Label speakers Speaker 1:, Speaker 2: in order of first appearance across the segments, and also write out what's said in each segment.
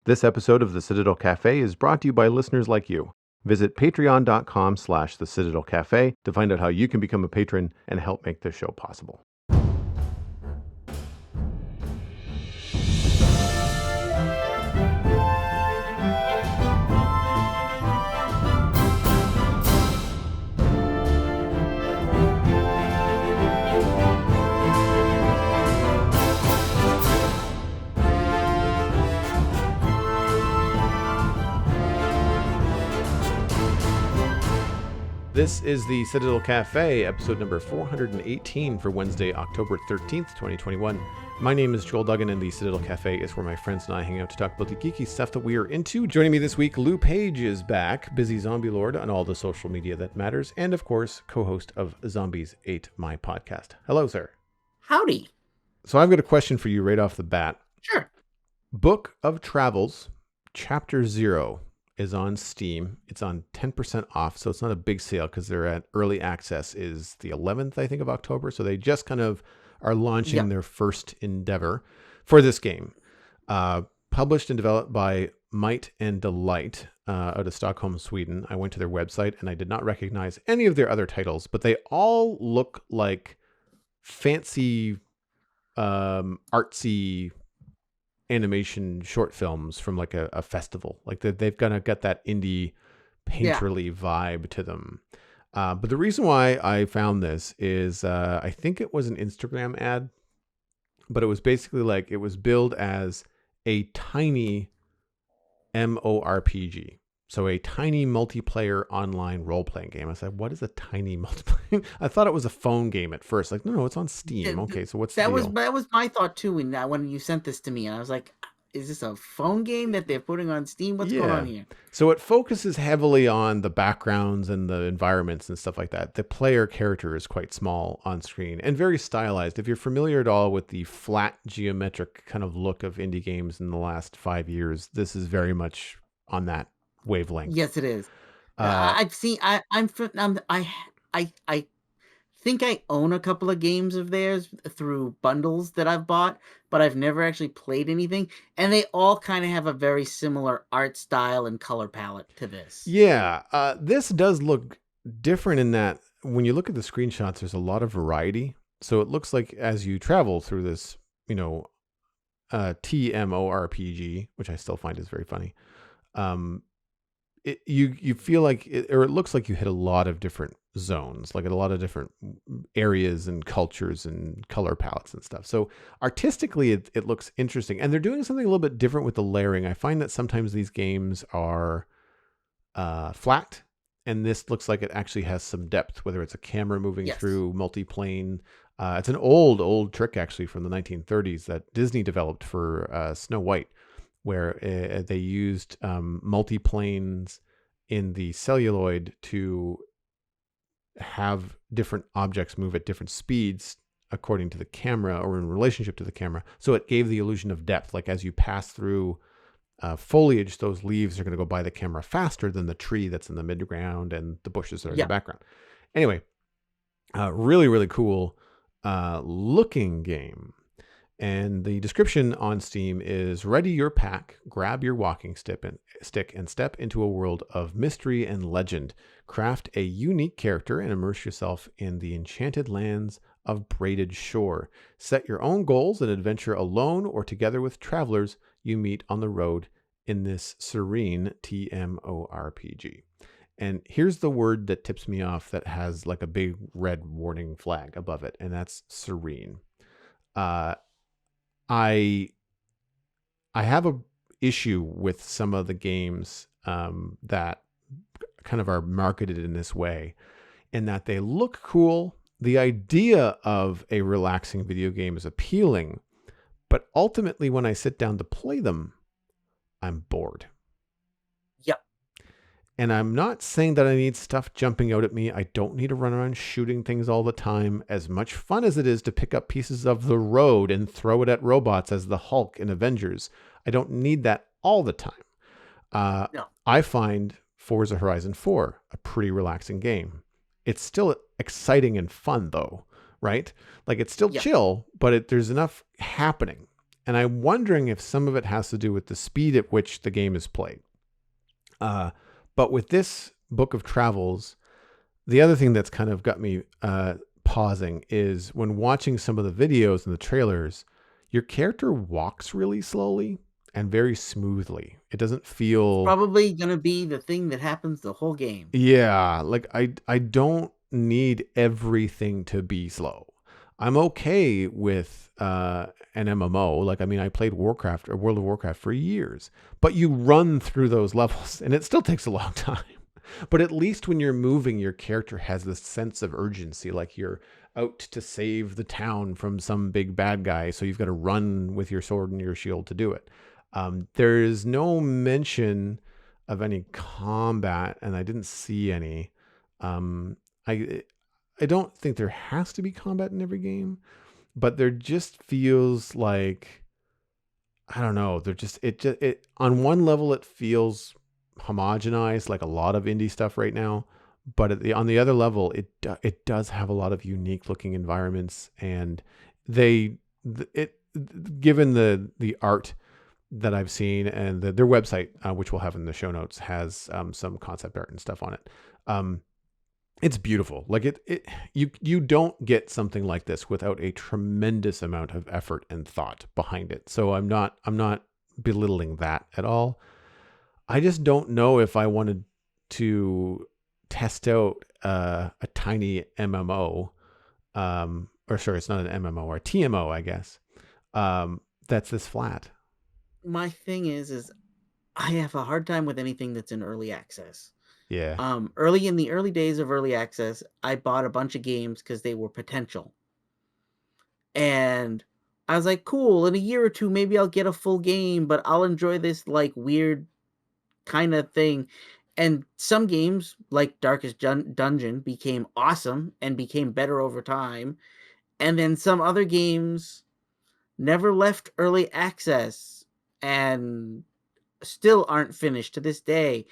Speaker 1: This episode of the Citadel Cafe is brought to you by listeners like you. Visit patreon.com/the Citadel Cafe to find out how you can become a patron and help make this show possible. This is the Citadel Cafe, episode number 418 for Wednesday, October 13th, 2021. My name is Joel Duggan, and the Citadel Cafe is where my friends and I hang out to talk about the geeky stuff that we are into. Joining me this week, Lou Page is back, busy zombie lord on all the social media that matters, and of course, co-host of Zombies Ate My Podcast. Hello, sir.
Speaker 2: Howdy.
Speaker 1: So I've got a question for you right off the bat.
Speaker 2: Sure.
Speaker 1: Book of Travels, Chapter 0. is on Steam. It's on 10% off, so it's not a big sale because they're at early access is the 11th, I think, of October. So they just kind of are launching their first endeavor for this game. Published and developed by Might and Delight out of Stockholm, Sweden. I went to their website and I did not recognize any of their other titles, but they all look like fancy, artsy animation short films from like a festival. Like they've kind of got that indie painterly vibe to them. But the reason why I found this is I think it was an Instagram ad, but it was basically like it was billed as a tiny MORPG. So a tiny multiplayer online role-playing game. I said, what is a tiny multiplayer? I thought it was a phone game at first. Like, no, it's on Steam. Okay, so what's the deal?
Speaker 2: That was my thought too when you sent this to me. And I was like, is this a phone game that they're putting on Steam? What's going on here?
Speaker 1: So it focuses heavily on the backgrounds and the environments and stuff like that. The player character is quite small on screen and very stylized. If you're familiar at all with the flat geometric kind of look of indie games in the last 5 years, this is very much on that wavelength.
Speaker 2: Yes, it is. I've seen. I think I own a couple of games of theirs through bundles that I've bought, but I've never actually played anything. And they all kind of have a very similar art style and color palette to this.
Speaker 1: Yeah, this does look different in that when you look at the screenshots, there's a lot of variety. So it looks like as you travel through this, TMORPG, which I still find is very funny. You feel like it looks like you hit a lot of different zones, like a lot of different areas and cultures and color palettes and stuff. So artistically, it looks interesting. And they're doing something a little bit different with the layering. I find that sometimes these games are flat, and this looks like it actually has some depth, whether it's a camera moving through multiplane. It's an old trick, actually, from the 1930s that Disney developed for Snow White, where they used multiplanes in the celluloid to have different objects move at different speeds according to the camera or in relationship to the camera. So it gave the illusion of depth. Like as you pass through foliage, those leaves are going to go by the camera faster than the tree that's in the midground and the bushes that are in the background. Anyway, really, really cool looking game. And the description on Steam is: ready your pack, grab your walking stick and step into a world of mystery and legend. Craft a unique character and immerse yourself in the enchanted lands of Braided Shore. Set your own goals and adventure alone or together with travelers you meet on the road in this serene TMORPG. And here's the word that tips me off that has like a big red warning flag above it, and that's serene. I have a issue with some of the games that kind of are marketed in this way, in that they look cool. The idea of a relaxing video game is appealing, but ultimately when I sit down to play them, I'm bored.
Speaker 2: Yep.
Speaker 1: And I'm not saying that I need stuff jumping out at me. I don't need to run around shooting things all the time. As much fun as it is to pick up pieces of the road and throw it at robots as the Hulk in Avengers, I don't need that all the time.
Speaker 2: No.
Speaker 1: I find Forza Horizon 4 a pretty relaxing game. It's still exciting and fun though, right? Like it's still chill, but there's enough happening. And I'm wondering if some of it has to do with the speed at which the game is played. But with this book of travels, the other thing that's kind of got me pausing is when watching some of the videos and the trailers, your character walks really slowly and very smoothly. It doesn't
Speaker 2: It's
Speaker 1: feel,
Speaker 2: probably gonna be the thing that happens the whole game.
Speaker 1: yeah, like I don't need everything to be slow. I'm okay with an MMO. Like, I mean, I played Warcraft or World of Warcraft for years, but you run through those levels and it still takes a long time. But at least when you're moving, your character has this sense of urgency, like you're out to save the town from some big bad guy. So you've got to run with your sword and your shield to do it. There is no mention of any combat, and I didn't see any. Um, I I don't think there has to be combat in every game, but there just feels like, I don't know. They're just it on one level it feels homogenized like a lot of indie stuff right now, but on the other level it does have a lot of unique looking environments, and they it given the art that I've seen, and their website, which we'll have in the show notes, has some concept art and stuff on it. It's beautiful. Like you don't get something like this without a tremendous amount of effort and thought behind it. So I'm not belittling that at all. I just don't know if I wanted to test out a tiny MMO, or sorry, it's not an MMO, or a TMO, I guess. That's this flat.
Speaker 2: My thing is I have a hard time with anything that's in early access.
Speaker 1: Yeah.
Speaker 2: Early in the early days of early access, I bought a bunch of games because they were potential. And I was like, cool, in a year or two, maybe I'll get a full game, but I'll enjoy this like weird kind of thing. And some games, like Darkest Dungeon, became awesome and became better over time. And then some other games never left early access and still aren't finished to this day.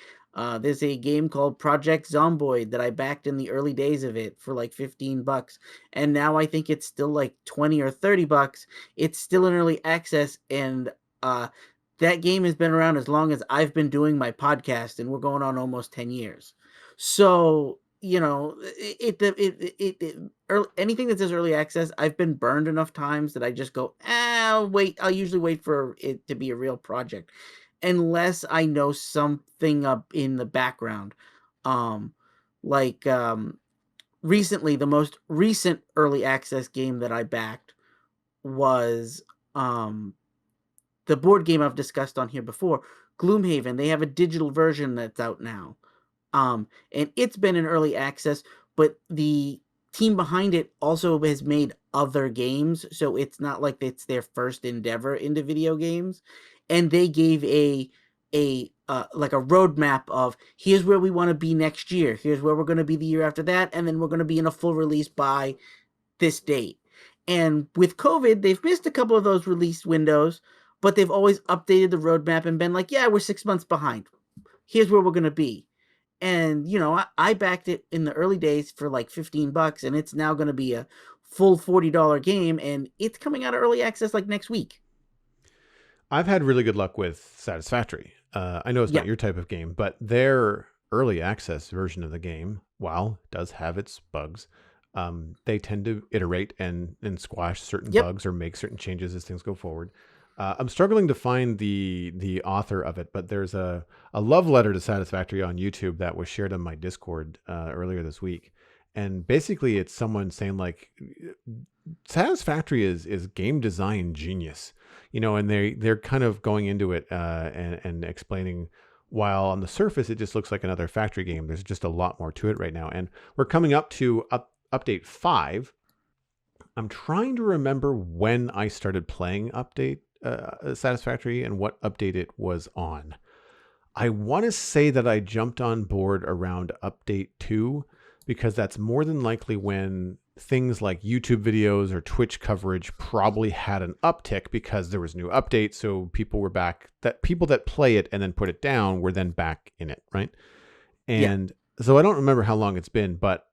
Speaker 2: There's a game called Project Zomboid that I backed in the early days of it for like $15, and now I think it's still like 20 or $30. It's still in early access, and that game has been around as long as I've been doing my podcast, and we're going on almost 10 years. So anything that says early access, I've been burned enough times that I just go, wait. I'll usually wait for it to be a real project, unless I know something up in the background. Um, like recently, the most recent early access game that I backed was the board game I've discussed on here before, Gloomhaven. They have a digital version that's out now. And it's been in early access, but the team behind it also has made other games, so it's not like it's their first endeavor into video games. And they gave a like a roadmap of, here's where we want to be next year, here's where we're going to be the year after that, and then we're going to be in a full release by this date. And with COVID, they've missed a couple of those release windows, but they've always updated the roadmap and been like, yeah, we're 6 months behind. Here's where we're going to be. And I backed it in the early days for like $15, and it's now going to be a full $40 game, and it's coming out of early access like next week.
Speaker 1: I've had really good luck with Satisfactory. I know it's
Speaker 2: Yeah.
Speaker 1: not your type of game, but their early access version of the game, while it does have its bugs, they tend to iterate and squash certain
Speaker 2: Yep.
Speaker 1: bugs or make certain changes as things go forward. I'm struggling to find the author of it, but there's a love letter to Satisfactory on YouTube that was shared on my Discord earlier this week. And basically it's someone saying like, Satisfactory is game design genius, and they're kind of going into it and explaining, while on the surface it just looks like another factory game, there's just a lot more to it right now. And we're coming up to update 5. I'm trying to remember when I started playing update Satisfactory and what update it was on. I want to say that I jumped on board around update 2, because that's more than likely when things like YouTube videos or Twitch coverage probably had an uptick because there was new updates. So people were back, that people that play it and then put it down were then back in it. Right.
Speaker 2: Yeah.
Speaker 1: And so I don't remember how long it's been, but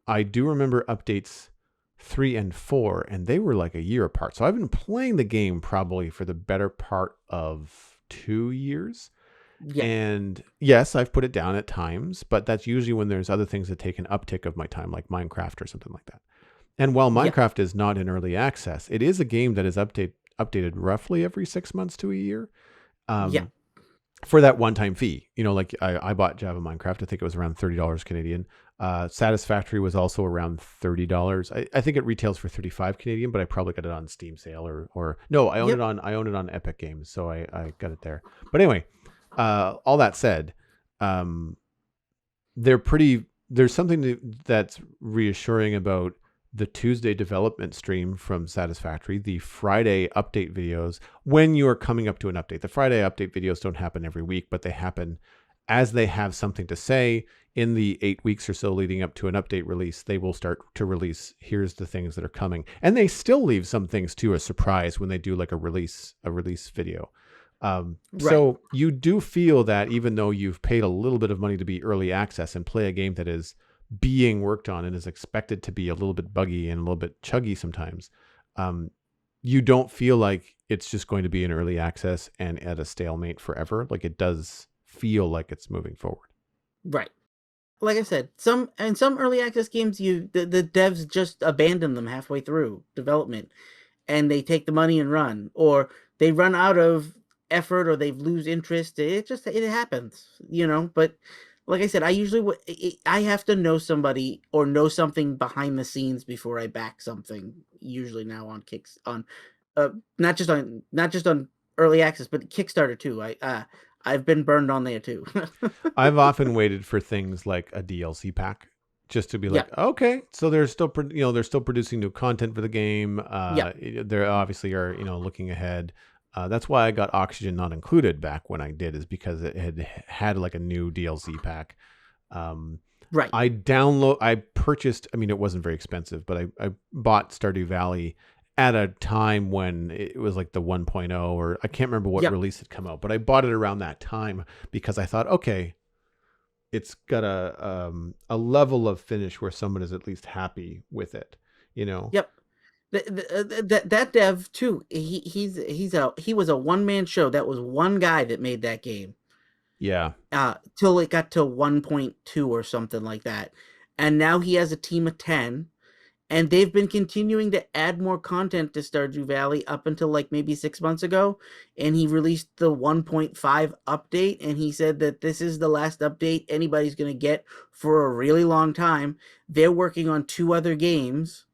Speaker 1: I do remember updates 3 and 4, and they were like a year apart. So I've been playing the game probably for the better part of 2 years.
Speaker 2: Yeah.
Speaker 1: And yes, I've put it down at times, but that's usually when there's other things that take an uptick of my time, like Minecraft or something like that. And while
Speaker 2: Yeah.
Speaker 1: Minecraft is not in early access, it is a game that is updated roughly every 6 months to a year.
Speaker 2: Yeah.
Speaker 1: For that one-time fee. Like I bought Java Minecraft. I think it was around $30 Canadian. Satisfactory was also around $30. I think it retails for 35 Canadian, but I probably got it on Steam sale or no,
Speaker 2: Yep.
Speaker 1: I own it on Epic Games, so I got it there. But anyway, all that said, um, they're pretty. There's something that's reassuring about the Tuesday development stream from Satisfactory, the Friday update videos when you are coming up to an update. The Friday update videos don't happen every week, but they happen as they have something to say. In the 8 weeks or so leading up to an update release, they will start to release, here's the things that are coming. And they still leave some things to a surprise when they do like a release video.
Speaker 2: Right.
Speaker 1: So you do feel that even though you've paid a little bit of money to be early access and play a game that is being worked on and is expected to be a little bit buggy and a little bit chuggy sometimes, you don't feel like it's just going to be in early access and at a stalemate forever. Like it does feel like it's moving forward.
Speaker 2: Right. Like I said, some early access games, the devs just abandon them halfway through development, and they take the money and run, or they run out of effort, or they lose interest. It happens, But like I said, I have to know somebody or know something behind the scenes before I back something. Usually now on kicks on, uh, not just on early access, but Kickstarter too. I've been burned on there too.
Speaker 1: I've often waited for things like a DLC pack just to be
Speaker 2: Yeah.
Speaker 1: like, okay, so they're still, they're still producing new content for the game.
Speaker 2: Yeah.
Speaker 1: They obviously are, looking ahead. That's why I got Oxygen not included back when I did, is because it had like a new DLC pack.
Speaker 2: Right.
Speaker 1: I purchased, I mean, it wasn't very expensive, but I bought Stardew Valley at a time when it was like the 1.0, or I can't remember what
Speaker 2: Yep.
Speaker 1: release had come out, but I bought it around that time because I thought, okay, it's got a level of finish where someone is at least happy with it,
Speaker 2: Yep. That dev too. He was a one man show. That was one guy that made that game.
Speaker 1: Yeah.
Speaker 2: Till it got to 1.2 or something like that, and now he has a team of 10, and they've been continuing to add more content to Stardew Valley up until like maybe 6 months ago, and he released the 1.5 update, and he said that this is the last update anybody's going to get for a really long time. They're working on 2 other games,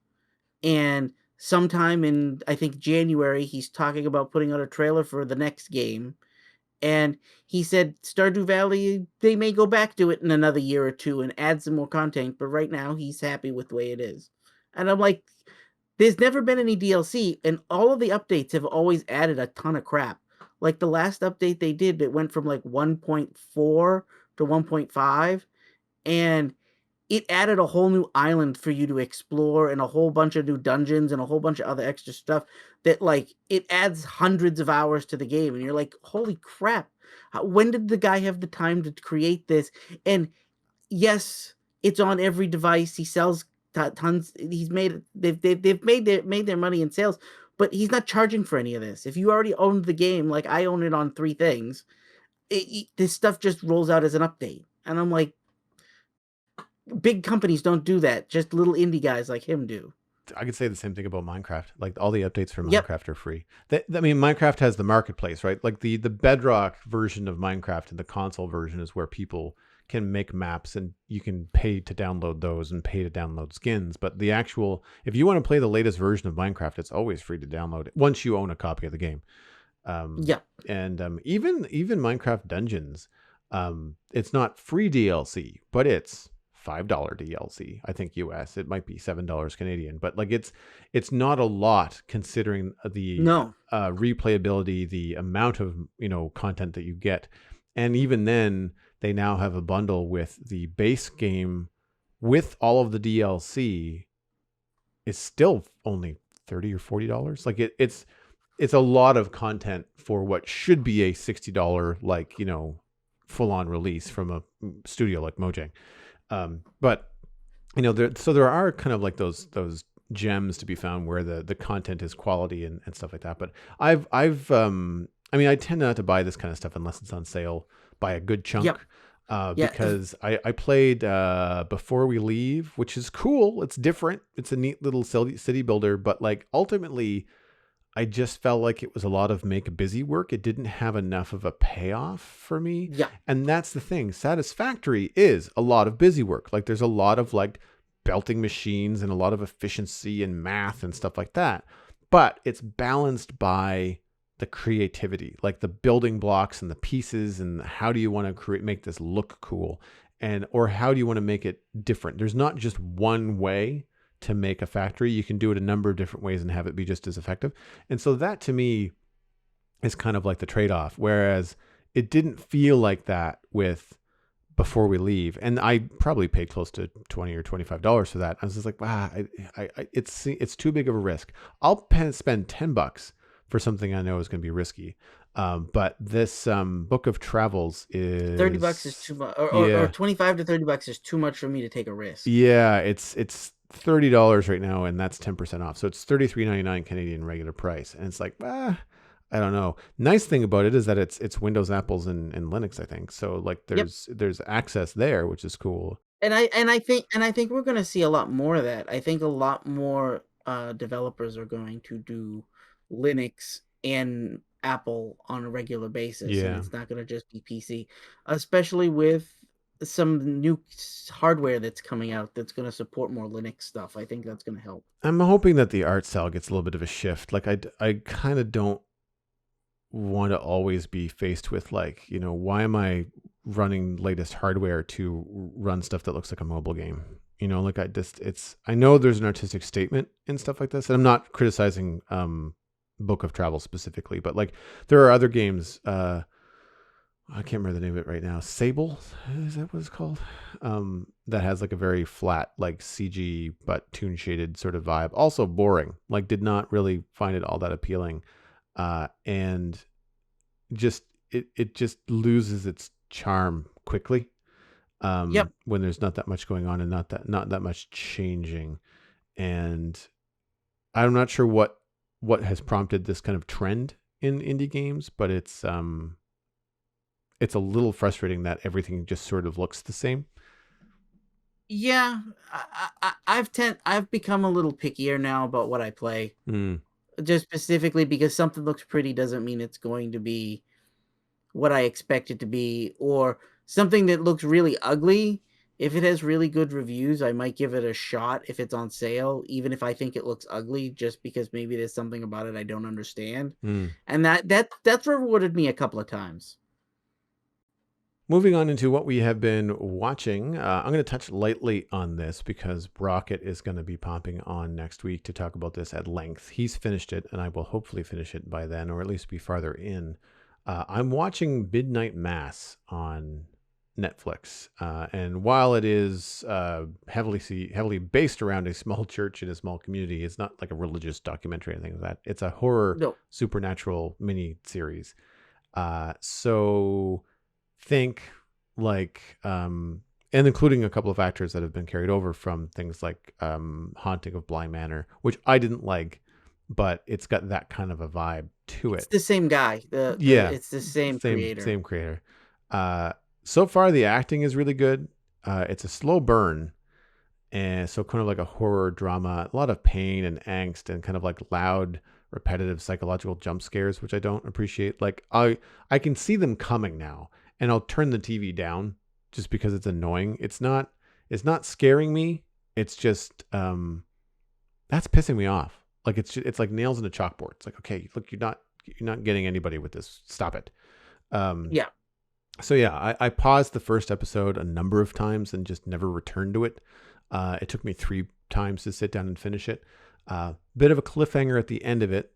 Speaker 2: and sometime in, I think, January, he's talking about putting out a trailer for the next game. And he said Stardew Valley, they may go back to it in another year or two and add some more content, but right now he's happy with the way it is. And I'm like, there's never been any DLC, and all of the updates have always added a ton of crap. Like the last update they did, it went from like 1.4 to 1.5, and it added a whole new island for you to explore, and a whole bunch of new dungeons and a whole bunch of other extra stuff that, like, it adds hundreds of hours to the game, and you're like, holy crap, when did the guy have the time to create this? And yes, it's on every device. He sells tons. He's made they've made their money in sales, but he's not charging for any of this. If you already owned the game, like I own it on 3 things, this stuff just rolls out as an update, and I'm like, big companies don't do that. Just little indie guys like him do.
Speaker 1: I could say the same thing about Minecraft. Like all the updates for
Speaker 2: Yep.
Speaker 1: Minecraft are free. I mean, Minecraft has the marketplace, right? Like the Bedrock version of Minecraft and the console version is where people can make maps and you can pay to download those and pay to download skins. But the actual, if you want to play the latest version of Minecraft, it's always free to download it once you own a copy of the game.
Speaker 2: Yep.
Speaker 1: And even Minecraft Dungeons, it's not free DLC, but it's $5 DLC, I think US. It might be $7 Canadian, but like it's not a lot considering the
Speaker 2: No.
Speaker 1: replayability, the amount of content that you get, and even then they now have a bundle with the base game with all of the DLC is still only $30 or $40. Like it's a lot of content for what should be a $60 full on release from a studio like Mojang. But there are kind of like those gems to be found where the content is quality and stuff like that. But I tend not to buy this kind of stuff unless it's on sale by a good chunk.
Speaker 2: Yep. Yeah.
Speaker 1: Because I played Before We Leave, which is cool. It's different. It's a neat little city builder, but like ultimately, I just felt like it was a lot of make busy work. It didn't have enough of a payoff for me.
Speaker 2: Yeah.
Speaker 1: And that's the thing. Satisfactory is a lot of busy work. Like there's a lot of like belting machines and a lot of efficiency and math and stuff like that. But it's balanced by the creativity, like the building blocks and the pieces and how do you want to make this look cool, and or how do you want to make it different. There's not just one way to make a factory. You can do it a number of different ways and have it be just as effective. And so that to me is kind of like the trade-off, whereas it didn't feel like that with Before We Leave. And I probably paid close to $20 or $25 for that. I was just like, it's too big of a risk. I'll spend $10 for something I know is going to be risky. But this Book of Travels is
Speaker 2: $30 is too much, or 25 to $30 is too much for me to take a risk.
Speaker 1: Yeah, it's $30 right now, and that's 10% off. So it's $33.99 Canadian regular price, and it's like, I don't know. Nice thing about it is that it's Windows, Apples, and Linux, I think. So like there's access there, which is cool.
Speaker 2: And I think we're going to see a lot more of that. I think a lot more developers are going to do Linux and Apple on a regular basis, and it's not going to just be PC, especially with some new hardware that's coming out that's going to support more Linux stuff. I think that's going to help.
Speaker 1: I'm hoping that the art style gets a little bit of a shift. Like I kind of don't want to always be faced with like, why am I running latest hardware to run stuff that looks like a mobile game? Like I know there's an artistic statement and stuff like this, and I'm not criticizing Book of Travel specifically, but like there are other games, I can't remember the name of it right now. Sable, is that what it's called? That has like a very flat, like CG but toon shaded sort of vibe. Also boring. Like did not really find it all that appealing, and just it just loses its charm quickly. When there's not that much going on and not that much changing, and I'm not sure what has prompted this kind of trend in indie games, but it's a little frustrating that everything just sort of looks the same.
Speaker 2: Yeah, I've become a little pickier now about what I play. Just specifically because something looks pretty doesn't mean it's going to be what I expect it to be, or something that looks really ugly. If it has really good reviews, I might give it a shot if it's on sale, even if I think it looks ugly, just because maybe there's something about it I don't understand. And that's rewarded me a couple of times.
Speaker 1: Moving on into what we have been watching, I'm going to touch lightly on this because Rocket is going to be popping on next week to talk about this at length. He's finished it, and I will hopefully finish it by then, or at least be farther in. I'm watching Midnight Mass on Netflix, and while it is heavily based around a small church in a small community, it's not like a religious documentary or anything like that. It's a horror supernatural mini series. So think like and including a couple of actors that have been carried over from things like Haunting of Bly Manor, which I didn't like, but it's got that kind of a vibe to it.
Speaker 2: It's the same guy. It's the same creator.
Speaker 1: Same creator. So far the acting is really good. It's a slow burn, and so kind of like a horror drama, a lot of pain and angst and kind of like loud, repetitive psychological jump scares, which I don't appreciate. Like I can see them coming now, and I'll turn the TV down just because it's annoying. It's not scaring me. It's just that's pissing me off. Like it's like nails in a chalkboard. It's like, okay, look, you're not getting anybody with this. Stop it. So yeah, I paused the first episode a number of times and just never returned to it. It took me 3 times to sit down and finish it. Bit of a cliffhanger at the end of it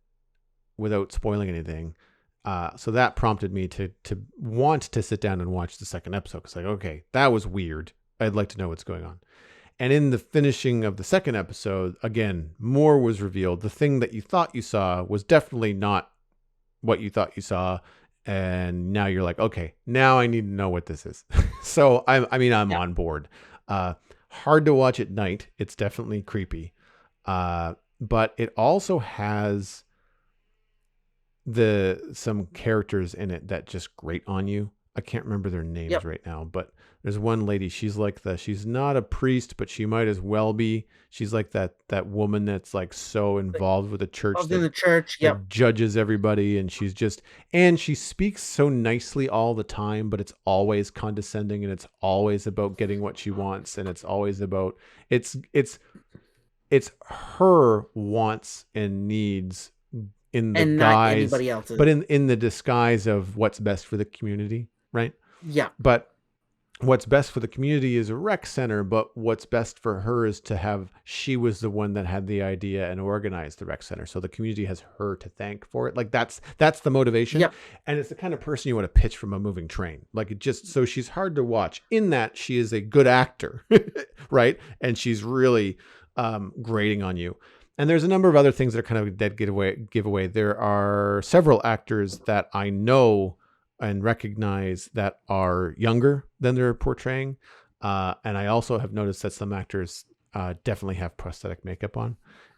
Speaker 1: without spoiling anything. So that prompted me to want to sit down and watch the second episode. Because like, okay, that was weird. I'd like to know what's going on. And in the finishing of the second episode, again, more was revealed. The thing that you thought you saw was definitely not what you thought you saw. And now you're like, okay, now I need to know what this is. So I'm on board. Hard to watch at night. It's definitely creepy. But it also has some characters in it that just grate on you. I can't remember their names
Speaker 2: Yep.
Speaker 1: right now, but there's one lady. She's not a priest, but she might as well be. She's like that woman that's like so involved with the church
Speaker 2: Involved in the church. Yep.
Speaker 1: that judges everybody, and she speaks so nicely all the time, but it's always condescending, and it's always about getting what she wants, and it's always about it's it's it's her wants and needs in the
Speaker 2: And not
Speaker 1: guise,
Speaker 2: anybody
Speaker 1: but
Speaker 2: else's.
Speaker 1: in the disguise of what's best for the community, right?
Speaker 2: Yeah.
Speaker 1: But what's best for the community is a rec center, but what's best for her is to have, she was the one that had the idea and organized the rec center, so the community has her to thank for it. Like that's the motivation.
Speaker 2: Yep.
Speaker 1: And it's the kind of person you want to pitch from a moving train. Like, it just, so she's hard to watch in that she is a good actor. Right, and she's really grating on you. And there's a number of other things that are kind of a dead giveaway. There are several actors that I know and recognize that are younger than they're portraying. And I also have noticed that some actors definitely have prosthetic makeup on.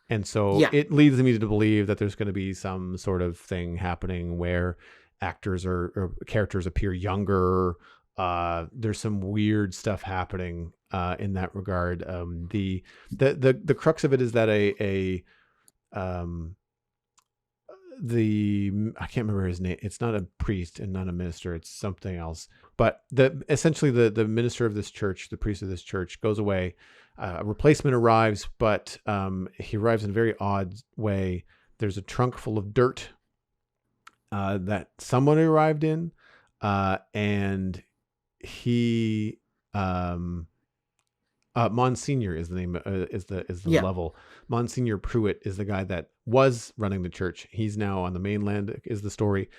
Speaker 1: And so
Speaker 2: Yeah.
Speaker 1: it leads me to believe that there's going to be some sort of thing happening where actors or characters appear younger. There's some weird stuff happening in that regard. The crux of it is that um, I can't remember his name. It's not a priest and not a minister. It's something else. But essentially the minister of this church, the priest of this church, goes away. A replacement arrives, but he arrives in a very odd way. There's a trunk full of dirt that someone arrived in, and he Monsignor is the name, is the
Speaker 2: Yeah.
Speaker 1: level. Monsignor Pruitt is the guy that was running the church. He's now on the mainland, is the story.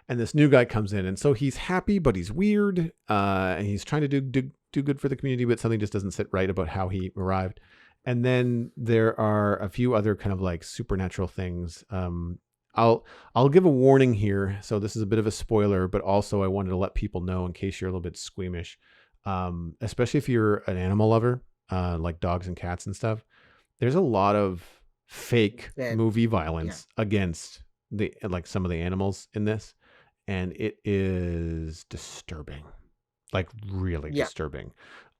Speaker 1: And this new guy comes in, and so he's happy, but he's weird, and he's trying to do good for the community, but something just doesn't sit right about how he arrived. And then there are a few other kind of like supernatural things. I'll give a warning here. So this is a bit of a spoiler, but also I wanted to let people know in case you're a little bit squeamish, especially if you're an animal lover, like dogs and cats and stuff. There's a lot of fake
Speaker 2: That.
Speaker 1: movie
Speaker 2: Yeah.
Speaker 1: violence against some of the animals in this, and it is disturbing, like really
Speaker 2: Yeah.
Speaker 1: disturbing.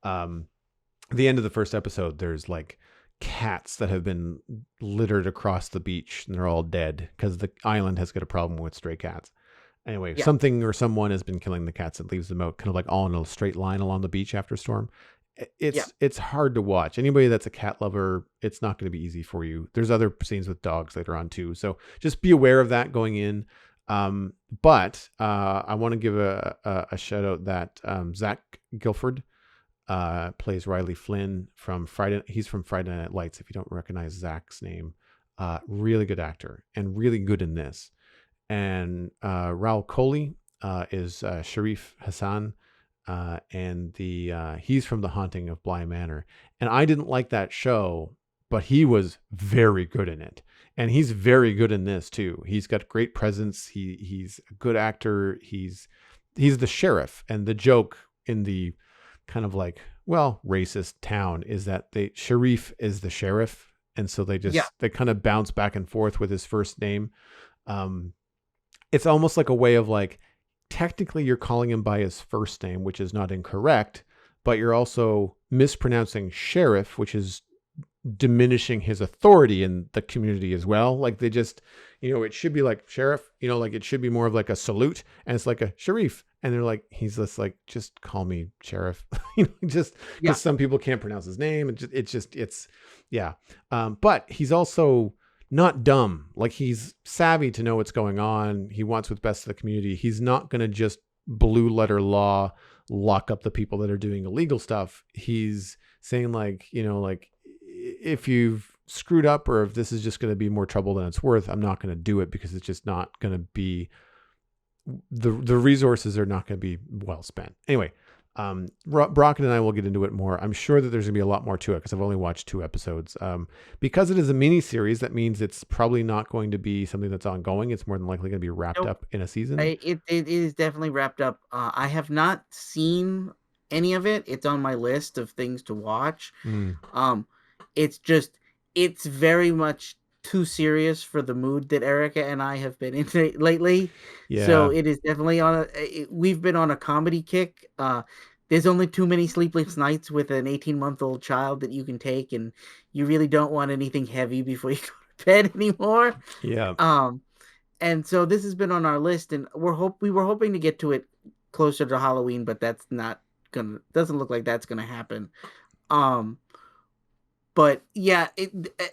Speaker 1: The end of the first episode, there's like cats that have been littered across the beach, and they're all dead because the island has got a problem with stray cats. Anyway,
Speaker 2: Yeah.
Speaker 1: something or someone has been killing the cats and leaves them out kind of like all in a straight line along the beach after a storm.
Speaker 2: Yeah.
Speaker 1: It's hard to watch. Anybody that's a cat lover, it's not going to be easy for you. There's other scenes with dogs later on too, so just be aware of that going in. But I want to give a shout out that Zach Gilford plays Riley Flynn from Friday. He's from Friday Night Lights. If you don't recognize Zach's name, really good actor and really good in this. And Raul Coley is Sharif Hassan, and he's from The Haunting of Bly Manor. And I didn't like that show, but he was very good in it, and he's very good in this too. He's got great presence. He's a good actor. He's the sheriff, and the joke in the kind of like, well, racist town is that Sharif is the sheriff, and so
Speaker 2: Yeah.
Speaker 1: they kind of bounce back and forth with his first name. It's almost like a way of like, technically you're calling him by his first name, which is not incorrect, but you're also mispronouncing sheriff, which is diminishing his authority in the community as well. Like they just, it should be like sheriff, like it should be more of like a salute, and it's like a Sharif. And they're like, he's just like, just call me sheriff, just
Speaker 2: Yeah.
Speaker 1: because some people can't pronounce his name. It's yeah. But he's also not dumb. Like he's savvy to know what's going on. He wants what's best for the community. He's not going to just blue letter law lock up the people that are doing illegal stuff. He's saying like, like if you've screwed up or if this is just going to be more trouble than it's worth, I'm not going to do it because it's just not going to be, the resources are not going to be well spent. Anyway, Brocken and I will get into it more. I'm sure that there's going to be a lot more to it because I've only watched 2 episodes. Because it is a mini series, that means it's probably not going to be something that's ongoing. It's more than likely going to be wrapped
Speaker 2: Nope.
Speaker 1: up in a season.
Speaker 2: It is definitely wrapped up. I have not seen any of it. It's on my list of things to watch.
Speaker 1: Mm.
Speaker 2: It's just it's very much too serious for the mood that Erica and I have been in lately. So
Speaker 1: Yeah.
Speaker 2: it is definitely we've been on a comedy kick. There's only too many sleepless nights with an 18-month-old child that you can take, and you really don't want anything heavy before you go to bed anymore.
Speaker 1: Yeah.
Speaker 2: Um, and so this has been on our list, and we were hoping to get to it closer to Halloween, but that's not gonna doesn't look like that's gonna happen. Um, but yeah,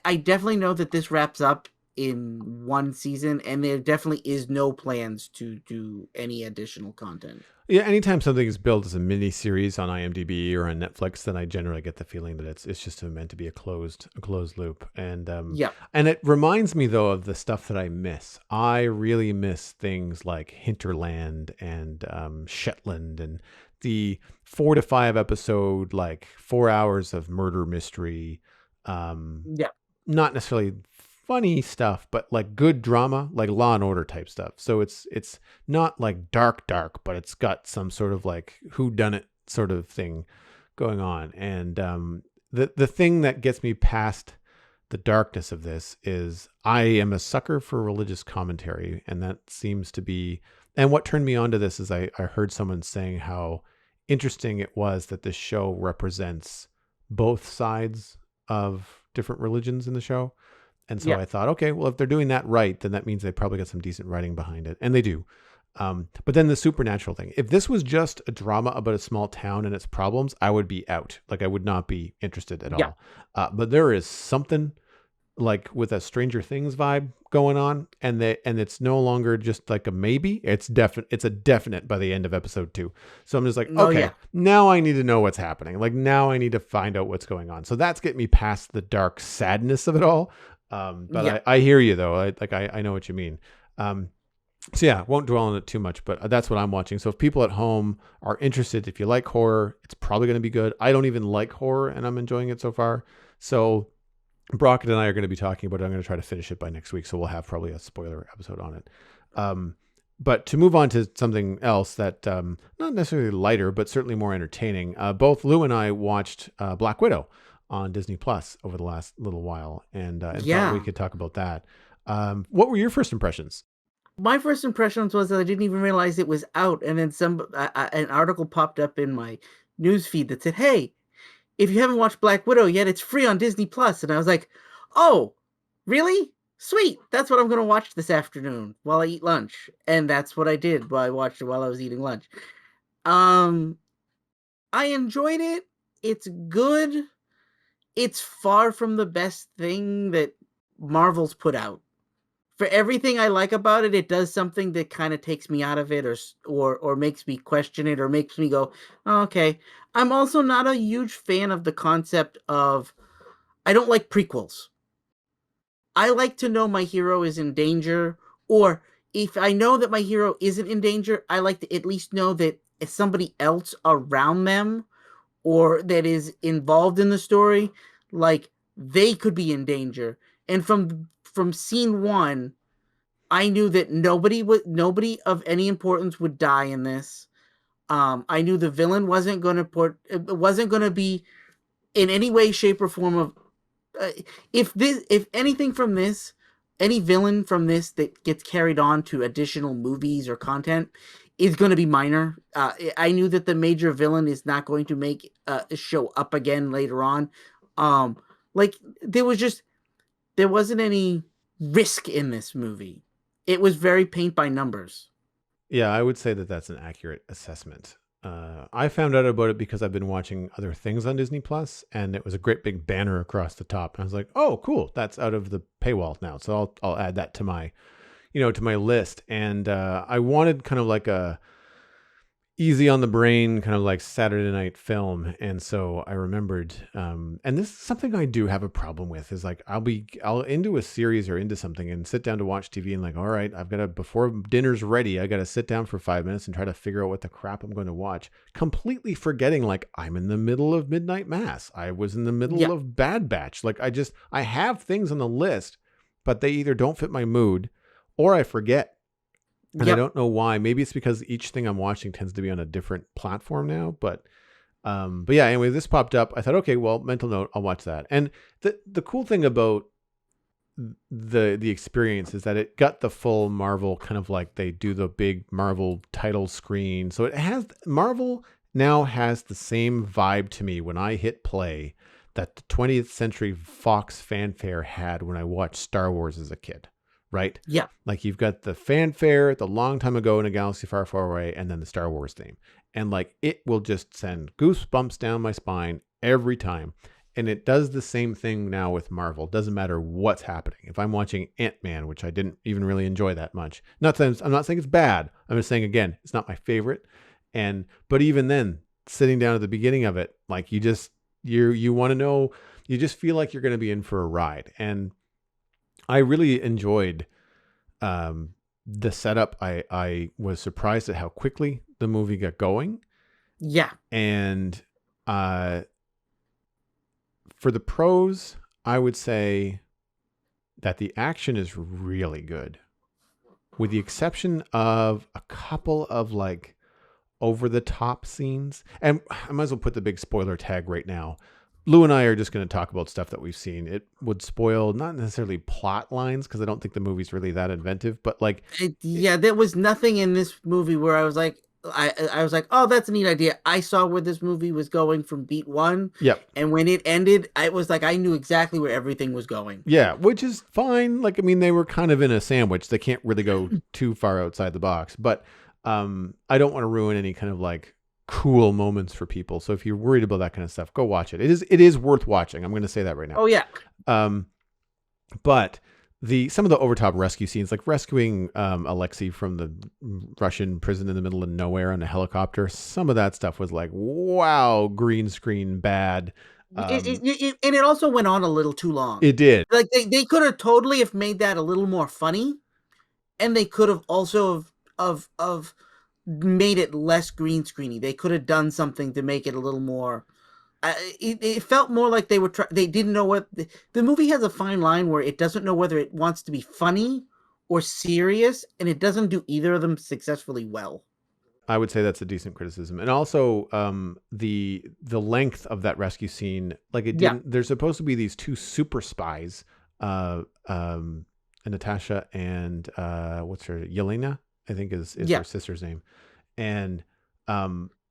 Speaker 2: I definitely know that this wraps up in one season, and there definitely is no plans to do any additional content.
Speaker 1: Yeah, anytime something is billed as a mini series on IMDb or on Netflix, then I generally get the feeling that it's just meant to be a closed loop.
Speaker 2: Yeah,
Speaker 1: And it reminds me though of the stuff that I miss. I really miss things like Hinterland and Shetland and the 4 to 5 episode, like 4 hours of murder mystery. Um,
Speaker 2: yeah,
Speaker 1: Not necessarily funny stuff, but like good drama, like Law and Order type stuff. So it's not like dark, but it's got some sort of like who done it sort of thing going on. And the thing that gets me past the darkness of this is I am a sucker for religious commentary, and that seems to be. And what turned me on to this is I heard someone saying how interesting it was that this show represents both sides of different religions in the show. And so
Speaker 2: yeah,
Speaker 1: I thought, okay, well, if they're doing that right, then that means they probably got some decent writing behind it. And they do. But then the supernatural thing. If this was just a drama about a small town and its problems, I would be out. Like I would not be interested at
Speaker 2: yeah.
Speaker 1: all. But there is something like with a Stranger Things vibe going on, and it's no longer just like a maybe. It's a definite by the end of episode 2. So I'm just like,
Speaker 2: No,
Speaker 1: okay,
Speaker 2: yeah,
Speaker 1: now I need to know what's happening. Like now I need to find out what's going on. So that's getting me past the dark sadness of it all. But
Speaker 2: yeah,
Speaker 1: I hear you though. I know what you mean. So yeah, won't dwell on it too much, but that's what I'm watching. So if people at home are interested, if you like horror, it's probably going to be good. I don't even like horror, and I'm enjoying it so far. So Brockett and I are going to be talking about it. I'm going to try to finish it by next week, so we'll have probably a spoiler episode on it. But to move on to something else that not necessarily lighter, but certainly more entertaining, both Lou and I watched Black Widow on Disney Plus over the last little while, and thought we
Speaker 2: yeah.
Speaker 1: could talk about that. What were your first impressions?
Speaker 2: My first impressions was that I didn't even realize it was out, and then an article popped up in my news feed that said, "Hey, if you haven't watched Black Widow yet, it's free on Disney Plus." And I was like, "Oh, really? Sweet. That's what I'm going to watch this afternoon while I eat lunch." And that's what I did. I watched it while I was eating lunch. Um, I enjoyed it. It's good. It's far from the best thing that Marvel's put out. For everything I like about it, it does something that kind of takes me out of it, or makes me question it, or makes me go, oh, "Okay." I'm also not a huge fan of the concept of. I don't like prequels. I like to know my hero is in danger, or if I know that my hero isn't in danger, I like to at least know that somebody else around them or that is involved in the story, like they could be in danger. And from scene one, I knew that nobody of any importance would die in this. I knew the villain wasn't going to be in any way, shape, or form of uh, if anything from this, any villain from this that gets carried on to additional movies or content is going to be minor. I knew that the major villain is not going to make show up again later on. Um, like there wasn't any risk in this movie. It was very paint by numbers.
Speaker 1: Yeah, I would say that that's an accurate assessment. I found out about it because I've been watching other things on Disney Plus, and it was a great big banner across the top. And I was like, "Oh, cool! That's out of the paywall now." So I'll add that to my, to my list. And I wanted kind of like a easy on the brain kind of like Saturday night film. And so I remembered, and this is something I do have a problem with is like, I'll into a series or into something and sit down to watch TV and like, all right, I've got to, before dinner's ready, I got to sit down for 5 minutes and try to figure out what the crap I'm going to watch, completely forgetting like I'm in the middle of Midnight Mass. I was in the middle
Speaker 2: Yeah,
Speaker 1: of Bad Batch. Like I have things on the list, but they either don't fit my mood or I forget, and I
Speaker 2: yep,
Speaker 1: don't know why. Maybe it's because each thing I'm watching tends to be on a different platform now. But But yeah, anyway, this popped up. I thought, okay, well, mental note, I'll watch that. And the cool thing about the experience is that it got the full Marvel kind of like they do the big Marvel title screen. So it has Marvel now has the same vibe to me when I hit play that the 20th Century Fox fanfare had when I watched Star Wars as a kid, right?
Speaker 2: Yeah.
Speaker 1: Like you've got the fanfare, the long time ago in a galaxy far, far away, and then the Star Wars theme. And like it will just send goosebumps down my spine every time. And it does the same thing now with Marvel. Doesn't matter what's happening. If I'm watching Ant-Man, which I didn't even really enjoy that much. I'm not saying it's bad. I'm just saying again, it's not my favorite. But even then, sitting down at the beginning of it, like you want to know, you just feel like you're going to be in for a ride. And I really enjoyed the setup. I was surprised at how quickly the movie got going.
Speaker 2: Yeah.
Speaker 1: And for the pros, I would say that the action is really good, with the exception of a couple of like over the top scenes. And I might as well put the big spoiler tag right now. Lou and I are just going to talk about stuff that we've seen. It would spoil not necessarily plot lines because I don't think the movie's really that inventive, but like,
Speaker 2: Yeah, there was nothing in this movie where I was like, I was like, oh, that's a neat idea. I saw where this movie was going from beat one.
Speaker 1: yep.
Speaker 2: And when it ended, I was like, I knew exactly where everything was going.
Speaker 1: Yeah, which is fine. Like, I mean, they were kind of in a sandwich. They can't really go too far outside the box, but I don't want to ruin any kind of like cool moments for people. So if you're worried about that kind of stuff, go watch it. It is worth watching. I'm going to say that right now.
Speaker 2: Oh yeah.
Speaker 1: But some of the overtop rescue scenes, like rescuing Alexei from the Russian prison in the middle of nowhere on a helicopter, some of that stuff was like, wow, green screen bad.
Speaker 2: And it also went on a little too long.
Speaker 1: It did.
Speaker 2: Like they could have totally have made that a little more funny, and they could have also of made it less green screeny. They could have done something to make it a little more. It felt more like they didn't know what the movie has a fine line where it doesn't know whether it wants to be funny or serious, and it doesn't do either of them successfully well.
Speaker 1: I would say that's a decent criticism. And also the length of that rescue scene, like it didn't, there's supposed to be these two super spies, Natasha and what's her, Yelena, I think is her sister's name. And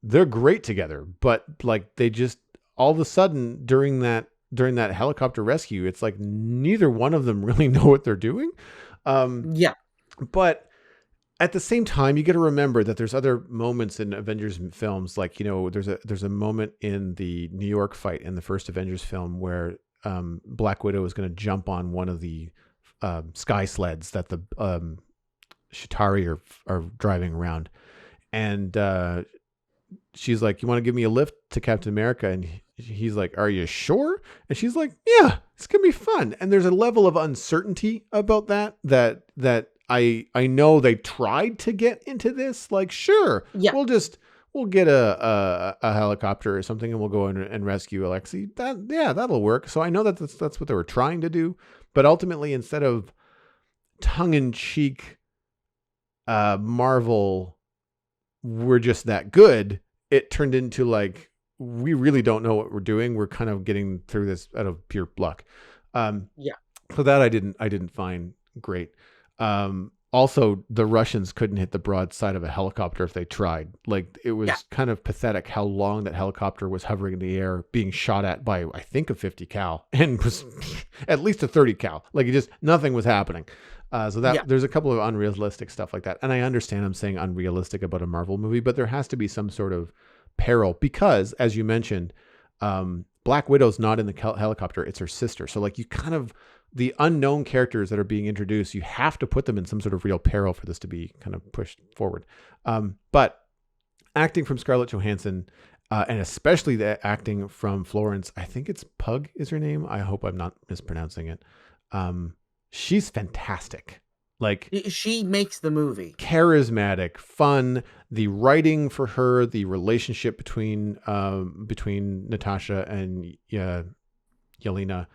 Speaker 1: they're great together, but like they just all of a sudden during that helicopter rescue, it's like neither one of them really know what they're doing. But at the same time, you got to remember that there's other moments in Avengers films, like, you know, there's a moment in the New York fight in the first Avengers film where Black Widow is going to jump on one of the sky sleds that the Chitauri are driving around, and she's like, "You want to give me a lift to Captain America?" And he's like, "Are you sure?" And she's like, "Yeah, it's gonna be fun." And there's a level of uncertainty about that I know they tried to get into this. Like, sure, we'll get a helicopter or something, and we'll go in and rescue Alexei. That'll work. So I know that's what they were trying to do, but ultimately, instead of tongue in cheek, Marvel, we're just that good, it turned into like, we really don't know what we're doing. We're kind of getting through this out of pure luck. So that I didn't find great. Also, the Russians couldn't hit the broadside of a helicopter if they tried. Like, it was kind of pathetic how long that helicopter was hovering in the air, being shot at by, I think, a 50 cal and was at least a 30 cal. Like, nothing was happening. So there's a couple of unrealistic stuff like that. And I understand I'm saying unrealistic about a Marvel movie, but there has to be some sort of peril because, as you mentioned, Black Widow's not in the helicopter. It's her sister. So like, you kind of, the unknown characters that are being introduced, you have to put them in some sort of real peril for this to be kind of pushed forward. But acting from Scarlett Johansson, and especially the acting from Florence, I think it's Pug is her name. I hope I'm not mispronouncing it. She's fantastic. Like,
Speaker 2: she makes the movie
Speaker 1: charismatic, fun. The writing for her, the relationship between Natasha and Yelena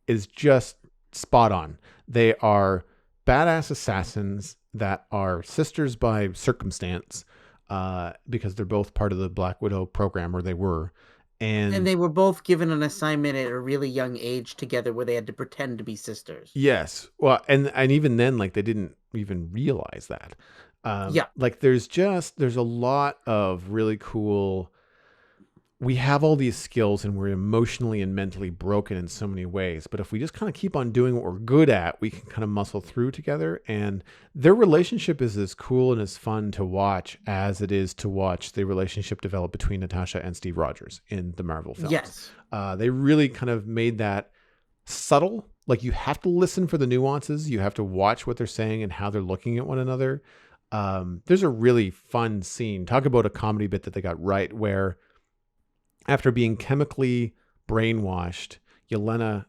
Speaker 1: is just spot on. They are badass assassins that are sisters by circumstance. because they're both part of the Black Widow program, or they were.
Speaker 2: And
Speaker 1: And
Speaker 2: they were both given an assignment at a really young age together where they had to pretend to be sisters.
Speaker 1: yes, well, and even then, like they didn't even realize that.
Speaker 2: Yeah.
Speaker 1: Like there's a lot of really cool. We have all these skills and we're emotionally and mentally broken in so many ways. But if we just kind of keep on doing what we're good at, we can kind of muscle through together. And their relationship is as cool and as fun to watch as it is to watch the relationship develop between Natasha and Steve Rogers in the Marvel films.
Speaker 2: Yes.
Speaker 1: They really kind of made that subtle. Like you have to listen for the nuances. You have to watch what they're saying and how they're looking at one another. There's a really fun scene. Talk about a comedy bit that they got right, where after being chemically brainwashed, Yelena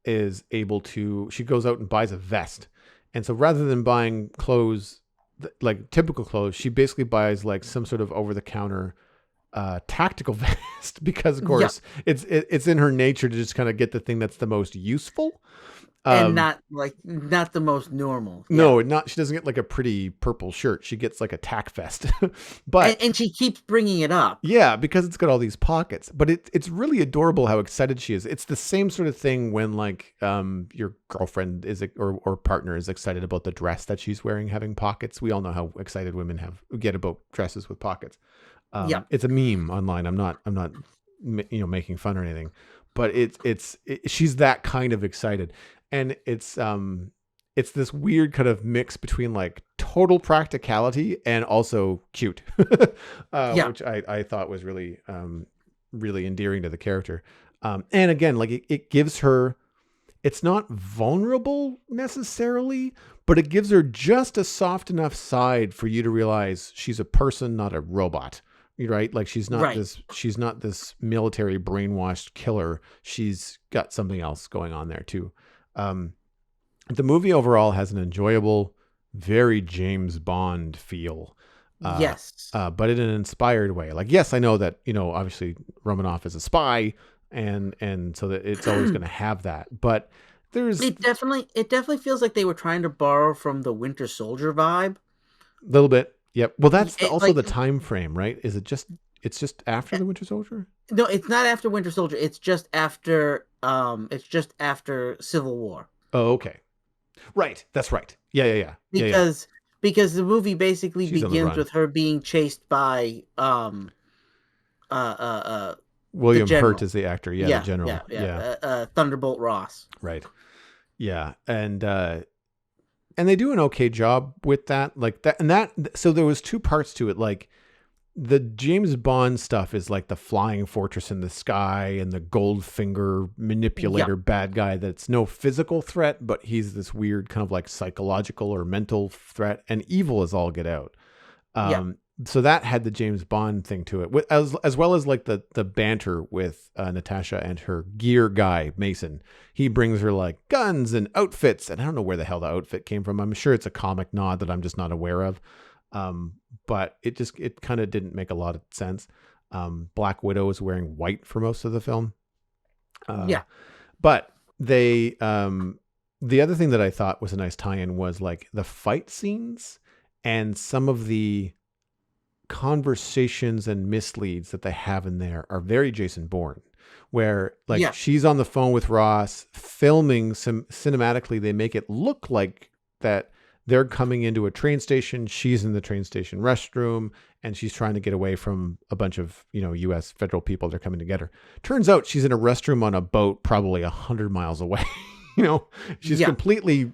Speaker 1: is able to, she goes out and buys a vest. And so rather than buying clothes, like typical clothes, she basically buys like some sort of over the counter tactical vest because of
Speaker 2: Yeah.
Speaker 1: course it's in her nature to just kind of get the thing that's the most useful.
Speaker 2: And
Speaker 1: Um,
Speaker 2: not the most normal. Yeah.
Speaker 1: no, not, she doesn't get like a pretty purple shirt. She gets like a tack vest. But
Speaker 2: And she keeps bringing it up.
Speaker 1: yeah, because it's got all these pockets. But it's really adorable how excited she is. It's the same sort of thing when like your girlfriend is or partner is excited about the dress that she's wearing having pockets. We all know how excited women get about dresses with pockets.
Speaker 2: Yeah.
Speaker 1: It's a meme online. I'm not making fun or anything, but she's that kind of excited, and it's this weird kind of mix between like total practicality and also cute,
Speaker 2: Yeah.
Speaker 1: which I thought was really really endearing to the character. And again, like it gives her, it's not vulnerable necessarily, but it gives her just a soft enough side for you to realize she's a person, not a robot. Right? Like
Speaker 2: Right.
Speaker 1: she's not this military brainwashed killer. She's got something else going on there too. Um, the movie overall has an enjoyable, very James Bond feel,
Speaker 2: Yes.
Speaker 1: but in an inspired way. Like, yes, I know that obviously Romanoff is a spy, and so that it's always going to have that. But there's
Speaker 2: It definitely feels like they were trying to borrow from the Winter Soldier vibe.
Speaker 1: a little bit. Yep. Well, that's also
Speaker 2: Like
Speaker 1: the time frame, right? Is it just it's just after the Winter Soldier?
Speaker 2: no, it's not after Winter Soldier. It's just after Civil War.
Speaker 1: Oh, okay. Right. That's right. Yeah, yeah, yeah. Yeah, yeah.
Speaker 2: Because the movie basically
Speaker 1: She's on the
Speaker 2: begins
Speaker 1: run.
Speaker 2: with her being chased by uh uh uh the
Speaker 1: William Hurt
Speaker 2: general.
Speaker 1: is the actor. Yeah, the
Speaker 2: Yeah, yeah,
Speaker 1: general.
Speaker 2: yeah.
Speaker 1: Yeah.
Speaker 2: Thunderbolt Ross.
Speaker 1: Right. Yeah. And they do an okay job with that. Like that and that so there was two parts to it. Like the James Bond stuff is like the flying fortress in the sky and the Goldfinger
Speaker 2: Yeah,
Speaker 1: manipulator bad guy that's no physical threat, but he's this weird kind of like psychological or mental threat, and evil is all get out.
Speaker 2: yeah,
Speaker 1: So that had the James Bond thing to it, as well as like the banter with Natasha and her gear guy Mason. He brings her like guns and outfits, and I don't know where the hell the outfit came from. I'm sure it's a comic nod that I'm just not aware of. But it kind of didn't make a lot of sense. Black Widow is wearing white for most of the film.
Speaker 2: yeah,
Speaker 1: But they, the other thing that I thought was a nice tie-in was like the fight scenes and some of the conversations and misleads that they have in there are very Jason Bourne, where like
Speaker 2: yeah,
Speaker 1: she's on the phone with Ross filming some cinematically. They make it look like that they're coming into a train station. She's in the train station restroom and she's trying to get away from a bunch of, US federal people that are coming to get her. Turns out she's in a restroom on a boat, probably 100 miles away. She's
Speaker 2: yeah,
Speaker 1: completely,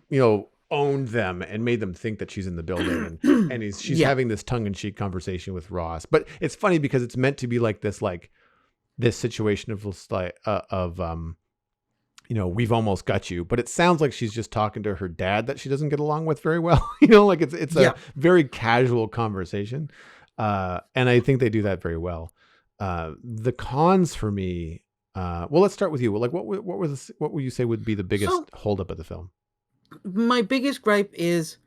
Speaker 1: owned them and made them think that she's in the building, and she's
Speaker 2: yeah,
Speaker 1: having this tongue-in-cheek conversation with Ross. But it's funny because it's meant to be like this situation of we've almost got you, but it sounds like she's just talking to her dad that she doesn't get along with very well. Like it's a
Speaker 2: yeah.
Speaker 1: very casual conversation, and I think they do that very well. The cons for me, well, let's start with you. Like, what would you say would be the biggest
Speaker 2: So
Speaker 1: holdup of the film?
Speaker 2: my biggest gripe is,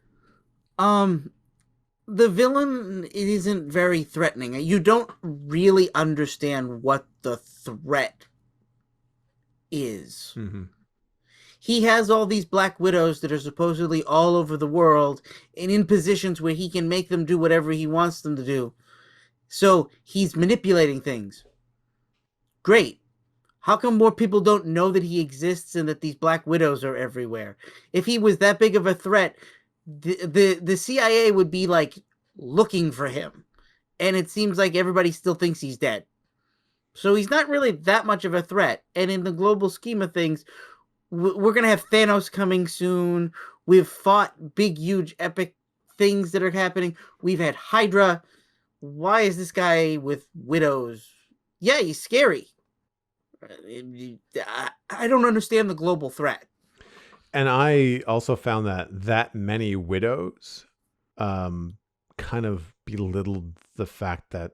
Speaker 2: the villain isn't very threatening. You don't really understand what the threat is.
Speaker 1: Mm-hmm.
Speaker 2: he has all these Black Widows that are supposedly all over the world and in positions where he can make them do whatever he wants them to do. So he's manipulating things. Great. How come more people don't know that he exists and that these Black Widows are everywhere? If he was that big of a threat, the CIA would be like looking for him. And it seems like everybody still thinks he's dead. So he's not really that much of a threat. And in the global scheme of things, we're going to have Thanos coming soon. We've fought big, huge, epic things that are happening. We've had Hydra. Why is this guy with widows? Yeah, he's scary. I don't understand the global threat.
Speaker 1: And I also found that many widows kind of belittled the fact that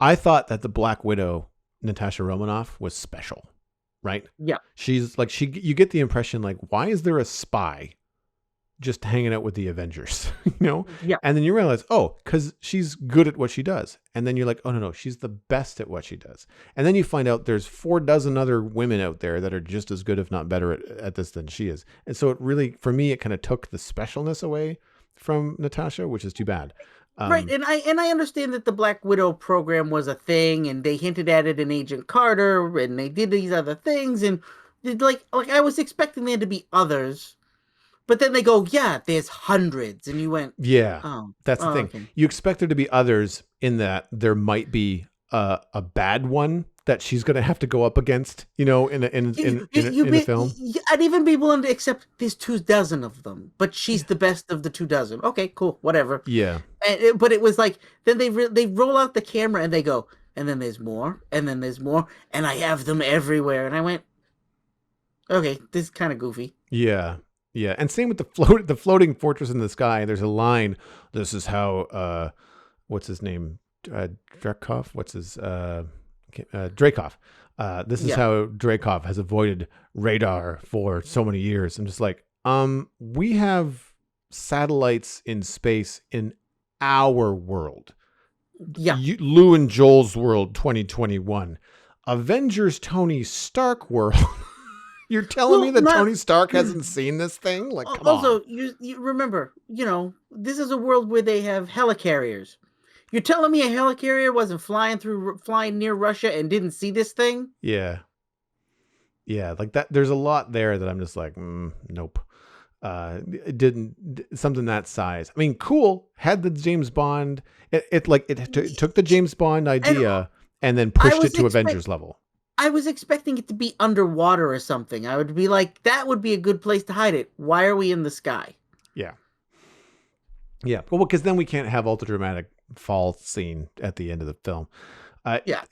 Speaker 1: I thought that the Black Widow, Natasha Romanoff, was special, right?
Speaker 2: Yeah.
Speaker 1: She's like, you get the impression like, why is there a spy just hanging out with the Avengers, you know?
Speaker 2: Yeah.
Speaker 1: And then you realize, oh, because she's good at what she does. And then you're like, oh, no, she's the best at what she does. And then you find out there's 4 dozen other women out there that are just as good, if not better at this than she is. And so it really, for me, it kind of took the specialness away from Natasha, which is too bad.
Speaker 2: Right, and I understand that the Black Widow program was a thing, and they hinted at it in Agent Carter, and they did these other things, and like I was expecting there to be others, but then they go, yeah, there's hundreds, and you went,
Speaker 1: yeah,
Speaker 2: oh,
Speaker 1: that's the thing.
Speaker 2: Okay.
Speaker 1: You expect there to be others in that there might be a bad one that she's going to have to go up against, you know, in the film.
Speaker 2: I'd even be willing to accept there's 24 of them, but she's the best of the 24. Okay, cool, whatever.
Speaker 1: Yeah.
Speaker 2: But it was like, then they roll out the camera and they go, and then there's more, and then there's more, and I have them everywhere. And I went, okay, this is kind of goofy.
Speaker 1: Yeah. Yeah. And same with the floating fortress in the sky. There's a line. This is how, what's his name? Dreykov? What's his, Dreykov. This is how Dreykov has avoided radar for so many years. I'm just like, we have satellites in space in our world.
Speaker 2: Yeah.
Speaker 1: Lou and Joel's world 2021. Avengers Tony Stark world. You're telling me that Tony Stark hasn't seen this thing? Like, come on.
Speaker 2: Also, you remember, this is a world where they have helicarriers. You're telling me a helicarrier wasn't flying near Russia and didn't see this thing?
Speaker 1: Yeah. Yeah, like that. There's a lot there that I'm just like, nope. It didn't, something that size. I mean, cool. Had the James Bond, it took the James Bond idea and then pushed it to Avengers level.
Speaker 2: I was expecting it to be underwater or something. I would be like, that would be a good place to hide it. Why are we in the sky?
Speaker 1: Yeah. Yeah. Well, because then we can't have ultra dramatic fall scene at the end of the film.
Speaker 2: Yeah.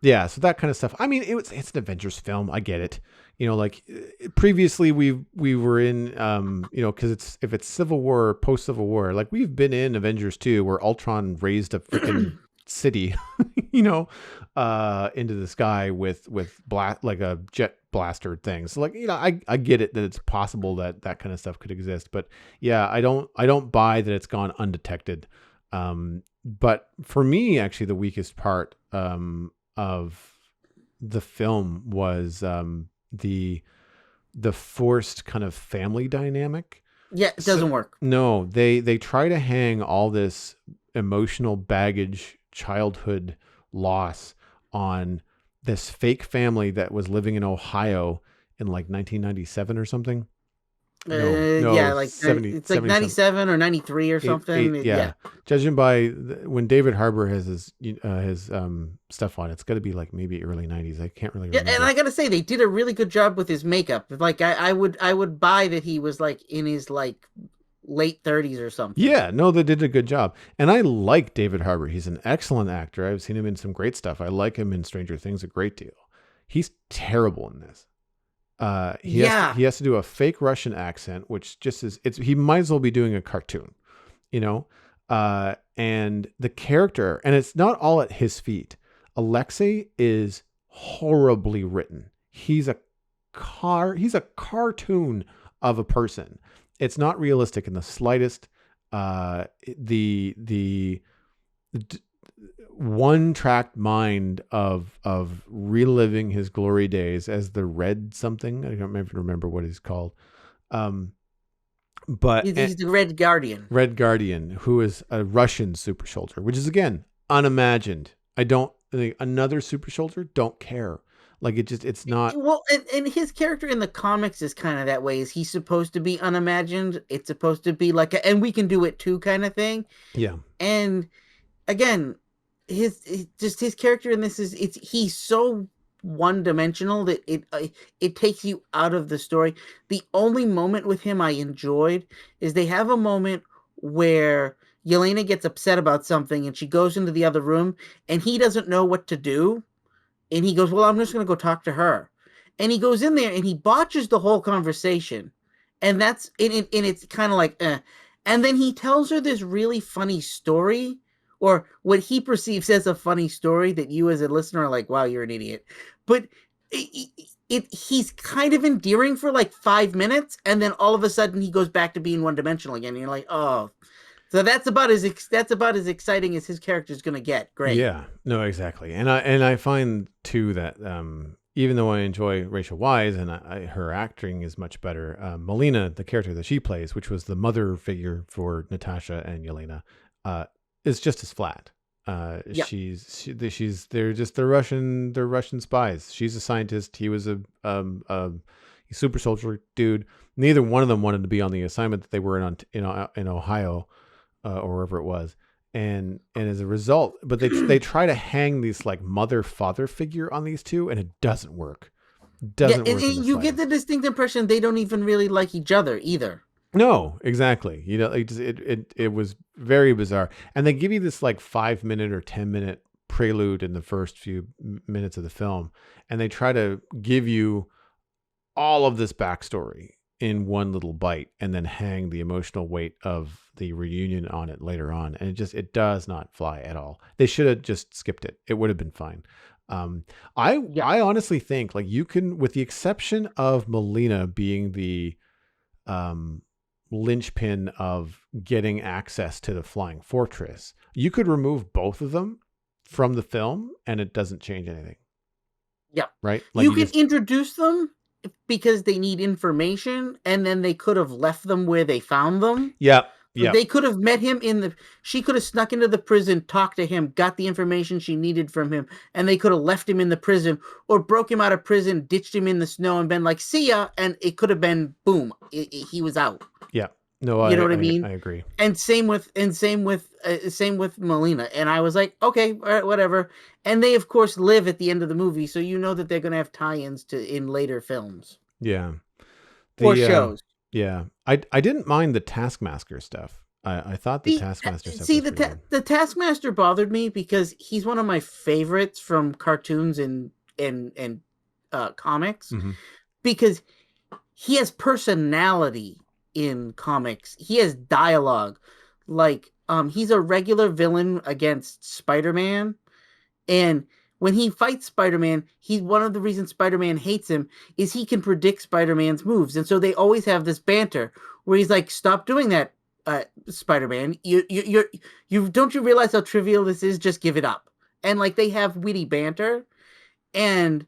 Speaker 1: Yeah. So that kind of stuff. I mean, it's an Avengers film. I get it. Like previously we were in, because if it's Civil War or post Civil War, like we've been in Avengers 2 where Ultron raised a freaking city, into the sky with like a jet blaster thing. So like, I get it that it's possible that kind of stuff could exist, but yeah, I don't buy that it's gone undetected. But for me, actually, the weakest part of the film was the forced kind of family dynamic.
Speaker 2: Yeah, it doesn't work.
Speaker 1: No, they try to hang all this emotional baggage, childhood loss on this fake family that was living in Ohio in like 1997 or something.
Speaker 2: Yeah, like
Speaker 1: 70,
Speaker 2: it's like 97 or 93 or something.
Speaker 1: Yeah. Judging by when David Harbour has his stuff on, it's got to be like maybe early 90s. I can't really remember.
Speaker 2: Yeah, and I gotta say they did a really good job with his makeup. Like I would buy that he was like in his like late 30s or something.
Speaker 1: Yeah, no, they did a good job. And I like David Harbour. He's an excellent actor. I've seen him in some great stuff. I like him in Stranger Things a great deal. He's terrible in this. He has to do a fake Russian accent, which just he might as well be doing a cartoon, and the character, and it's not all at his feet. Alexei is horribly written. He's a cartoon of a person. It's not realistic in the slightest. The one track mind of reliving his glory days as the Red something. I don't even remember what he's called. Um, but
Speaker 2: He's the Red Guardian.
Speaker 1: Red Guardian, who is a Russian super soldier, which is again unimagined. I don't like, another super soldier. Don't care. Like it's not.
Speaker 2: Well, and his character in the comics is kind of that way. Is he's supposed to be unimagined? It's supposed to be like, and we can do it too, kind of thing.
Speaker 1: Yeah,
Speaker 2: And again, just his character in this is he's so one dimensional that it takes you out of the story. The only moment with him I enjoyed is they have a moment where Yelena gets upset about something and she goes into the other room and he doesn't know what to do, and he goes, well, I'm just going to go talk to her. And he goes in there and he botches the whole conversation. And it's kind of like, eh. And then he tells her this really funny story, or what he perceives as a funny story that you as a listener are like, wow, you're an idiot. But he's kind of endearing for like 5 minutes. And then all of a sudden he goes back to being one dimensional again. And you're like, oh, so that's about as exciting as his character is going to get. Great.
Speaker 1: yeah, no, exactly. And I find too that even though I enjoy Rachel Weisz and her acting is much better, Melina, the character that she plays, which was the mother figure for Natasha and Yelena, is just as flat.
Speaker 2: Yeah.
Speaker 1: They're Russian spies. She's a scientist. He was a super soldier dude. Neither one of them wanted to be on the assignment that they were in Ohio, or wherever it was. And as a result, but they try to hang these like mother father figure on these two, and it doesn't work. Doesn't
Speaker 2: Yeah,
Speaker 1: work.
Speaker 2: and you get the distinct impression they don't even really like each other either.
Speaker 1: No, exactly. It was very bizarre, and they give you this like 5 minute or 10 minute prelude in the first few minutes of the film, and they try to give you all of this backstory in one little bite, and then hang the emotional weight of the reunion on it later on, and it does not fly at all. They should have just skipped it. It would have been fine. I honestly think like you can, with the exception of Melina being the linchpin of getting access to the flying fortress, you could remove both of them from the film and it doesn't change anything.
Speaker 2: Yeah.
Speaker 1: Right?
Speaker 2: Like you can introduce them because they need information, and then they could have left them where they found them.
Speaker 1: Yeah. Yeah.
Speaker 2: They could have met him she could have snuck into the prison, talked to him, got the information she needed from him, and they could have left him in the prison or broke him out of prison, ditched him in the snow and been like, see ya. And it could have been boom. He was out.
Speaker 1: Yeah. No,
Speaker 2: you know what I mean?
Speaker 1: I agree.
Speaker 2: And same with Melina. And I was like, okay, whatever. And they of course live at the end of the movie, so you know that they're going to have tie-ins in later films.
Speaker 1: Yeah.
Speaker 2: Or shows.
Speaker 1: Yeah. I didn't mind the Taskmaster stuff. I thought the Taskmaster stuff was pretty good.
Speaker 2: The Taskmaster bothered me because he's one of my favorites from cartoons and comics,
Speaker 1: Mm-hmm.
Speaker 2: because he has personality in comics. He has dialogue. Like he's a regular villain against Spider-Man, and when he fights Spider-Man, he's one of the reasons Spider-Man hates him is he can predict Spider-Man's moves. And so they always have this banter where he's like, stop doing that, Spider-Man. You don't you realize how trivial this is? Just give it up. And like they have witty banter, and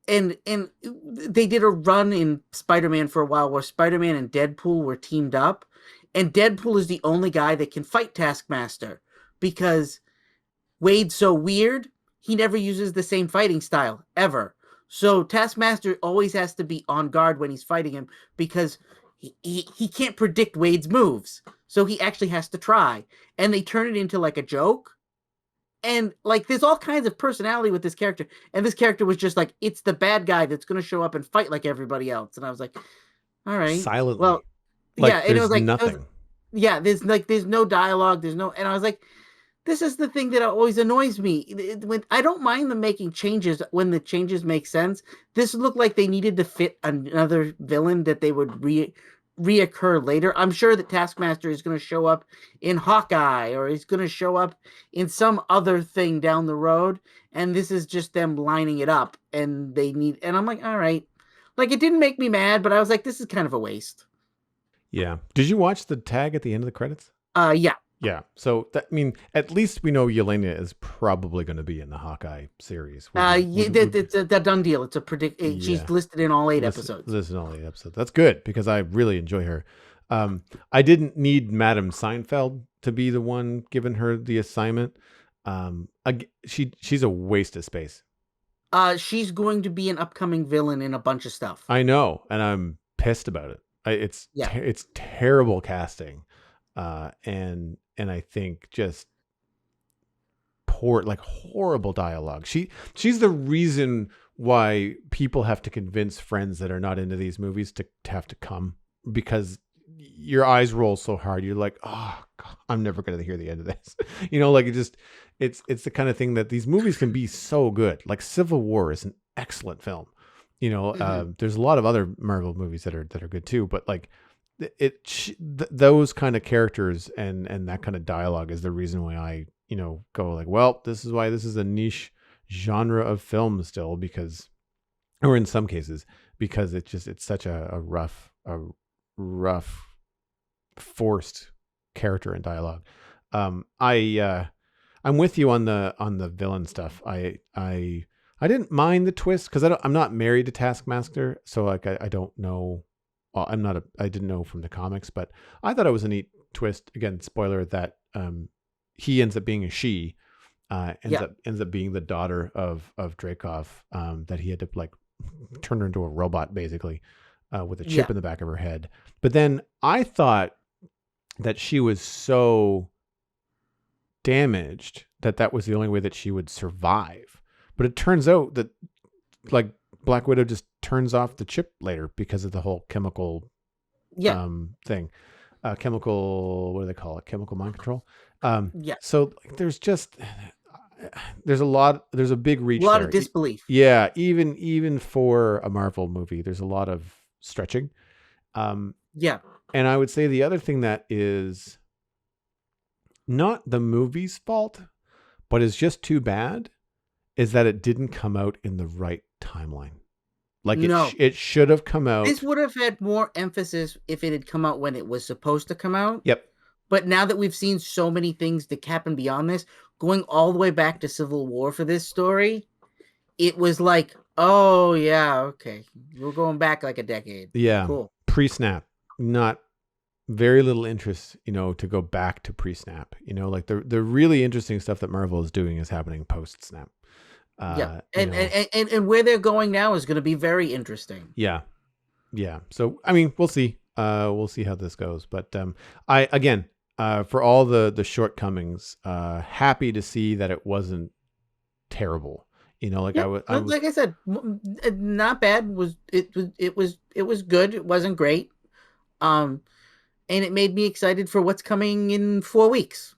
Speaker 2: they did a run in Spider-Man for a while where Spider-Man and Deadpool were teamed up, and Deadpool is the only guy that can fight Taskmaster because Wade's so weird. He never uses the same fighting style ever. So Taskmaster always has to be on guard when he's fighting him because he can't predict Wade's moves. So he actually has to try. And they turn it into like a joke. And like there's all kinds of personality with this character. And this character was just like, it's the bad guy that's going to show up and fight like everybody else. And I was like, all right.
Speaker 1: Silently.
Speaker 2: Well,
Speaker 1: like,
Speaker 2: yeah. And it was like
Speaker 1: nothing.
Speaker 2: There's no dialogue. And I was like, this is the thing that always annoys me. I don't mind them making changes when the changes make sense. This looked like they needed to fit another villain that they would reoccur later. I'm sure that Taskmaster is going to show up in Hawkeye, or he's going to show up in some other thing down the road. And this is just them lining it up. And I'm like, all right. Like, it didn't make me mad, but I was like, this is kind of a waste.
Speaker 1: Yeah. Did you watch the tag at the end of the credits?
Speaker 2: Yeah.
Speaker 1: Yeah. So that, I mean, at least we know Yelena is probably going to be in the Hawkeye series.
Speaker 2: Yeah, it's a done deal. It's a predict. She's
Speaker 1: Yeah.
Speaker 2: listed in all 8
Speaker 1: Listen,
Speaker 2: episodes.
Speaker 1: listen to all the episodes. That's good because I really enjoy her. I didn't need Madame Seinfeld to be the one giving her the assignment. She's a waste of space.
Speaker 2: She's going to be an upcoming villain in a bunch of stuff.
Speaker 1: I know, and I'm pissed about it.
Speaker 2: Yeah.
Speaker 1: It's terrible casting, and I think just poor, like horrible dialogue. She's the reason why people have to convince friends that are not into these movies to have to come, because your eyes roll so hard. You're like, oh, God, I'm never going to hear the end of this. Like it's the kind of thing that these movies can be so good. Like Civil War is an excellent film. There's a lot of other Marvel movies that are good too, but like those kind of characters and that kind of dialogue is the reason why I go like, well, this is why this is a niche genre of film still, because, or in some cases, because it's such a rough forced character and dialogue. I'm with you on the villain stuff. I didn't mind the twist because I'm not married to Taskmaster, so like I don't know. Well, I didn't know from the comics, but I thought it was a neat twist. Again, spoiler, that he ends up being a she, ends up being the daughter of Dreykov, that he had to like turn her into a robot basically, with a chip in the back of her head. But then I thought that she was so damaged that was the only way that she would survive. But it turns out that like Black Widow just turns off the chip later because of the whole chemical thing. Chemical, what do they call it? Chemical mind control. So there's a big reach
Speaker 2: there. A lot
Speaker 1: there.
Speaker 2: of disbelief.
Speaker 1: Yeah, even for a Marvel movie, there's a lot of stretching. And I would say the other thing that is not the movie's fault, but is just too bad, is that it didn't come out in the right timeline. Like it should have come out.
Speaker 2: This would have had more emphasis if it had come out when it was supposed to come out.
Speaker 1: Yep.
Speaker 2: But now that we've seen so many things that happen beyond this, going all the way back to Civil War for this story, it was like, oh yeah, okay, we're going back like a decade.
Speaker 1: Yeah.
Speaker 2: Cool.
Speaker 1: Pre-snap, not very little interest, to go back to pre-snap. Like the really interesting stuff that Marvel is doing is happening post-snap.
Speaker 2: And where they're going now is going to be very interesting.
Speaker 1: Yeah. So I mean, we'll see. We'll see how this goes. But I again, for all the shortcomings, happy to see that it wasn't terrible. Like I was,
Speaker 2: like I said, not bad. It was good. It wasn't great. And it made me excited for what's coming in 4 weeks.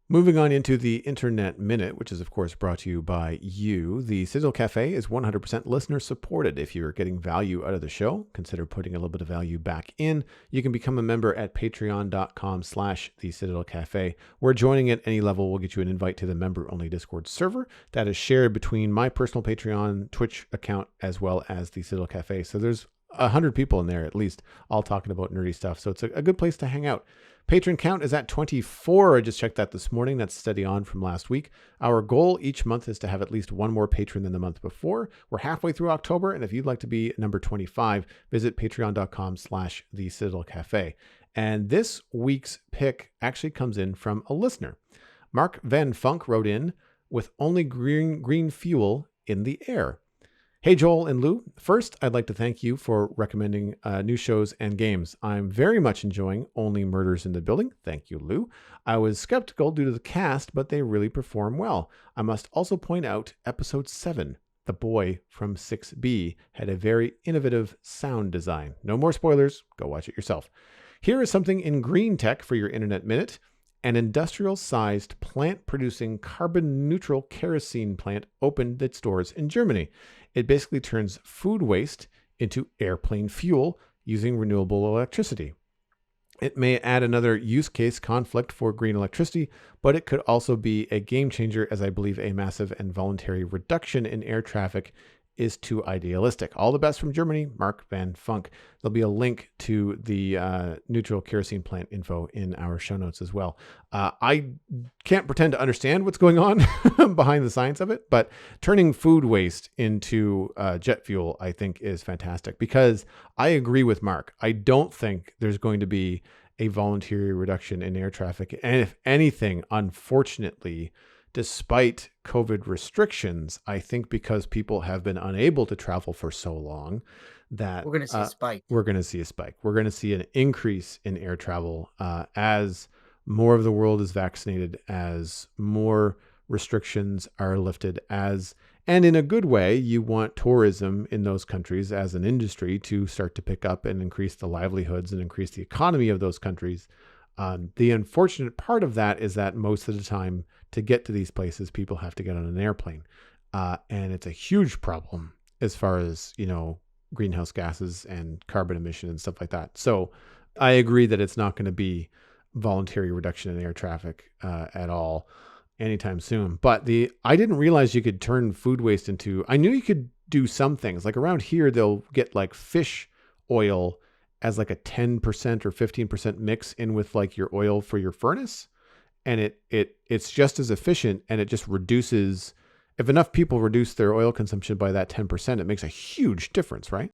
Speaker 1: Moving on into the Internet Minute, which is, of course, brought to you by you. The Citadel Cafe is 100% listener supported. If you're getting value out of the show, consider putting a little bit of value back in. You can become a member at patreon.com/the Citadel Cafe, where joining at any level will get you an invite to the member-only Discord server that is shared between my personal Patreon, Twitch account, as well as the Citadel Cafe. So there's 100 people in there at least, all talking about nerdy stuff. So it's a good place to hang out. Patron count is at 24. I just checked that this morning. That's steady on from last week. Our goal each month is to have at least one more patron than the month before. We're halfway through October, and if you'd like to be number 25, visit patreon.com/the Citadel Cafe. And this week's pick actually comes in from a listener. Mark Van Funk wrote in, with only green fuel in the air. Hey, Joel and Lou. First, I'd like to thank you for recommending new shows and games. I'm very much enjoying Only Murders in the Building. Thank you, Lou. I was skeptical due to the cast, but they really perform well. I must also point out episode 7, The Boy from 6B, had a very innovative sound design. No more spoilers. Go watch it yourself. Here is something in green tech for your Internet Minute. An industrial-sized plant-producing carbon-neutral kerosene plant opened its doors in Germany. It basically turns food waste into airplane fuel using renewable electricity. It may add another use case conflict for green electricity, but it could also be a game changer, as I believe a massive and voluntary reduction in air traffic is too idealistic. All the best from Germany, Mark Van Funk. There'll be a link to the neutral kerosene plant info in our show notes as well. I can't pretend to understand what's going on behind the science of it, but turning food waste into jet fuel, I think, is fantastic, because I agree with Mark. I don't think there's going to be a voluntary reduction in air traffic. And if anything, unfortunately, despite COVID restrictions, I think because people have been unable to travel for so long, that
Speaker 2: We're going to see a spike.
Speaker 1: we're going to see a spike. We're going to see an increase in air travel as more of the world is vaccinated, as more restrictions are lifted, and in a good way, you want tourism in those countries as an industry to start to pick up and increase the livelihoods and increase the economy of those countries. The unfortunate part of that is that most of the time, to get to these places, people have to get on an airplane. And it's a huge problem as far as, greenhouse gases and carbon emission and stuff like that. So I agree that it's not going to be voluntary reduction in air traffic at all anytime soon. But I didn't realize you could turn food waste into, I knew you could do some things. Like around here, they'll get like fish oil as like a 10% or 15% mix in with like your oil for your furnace. And it's just as efficient, and it just reduces, if enough people reduce their oil consumption by that 10%, it makes a huge difference, right?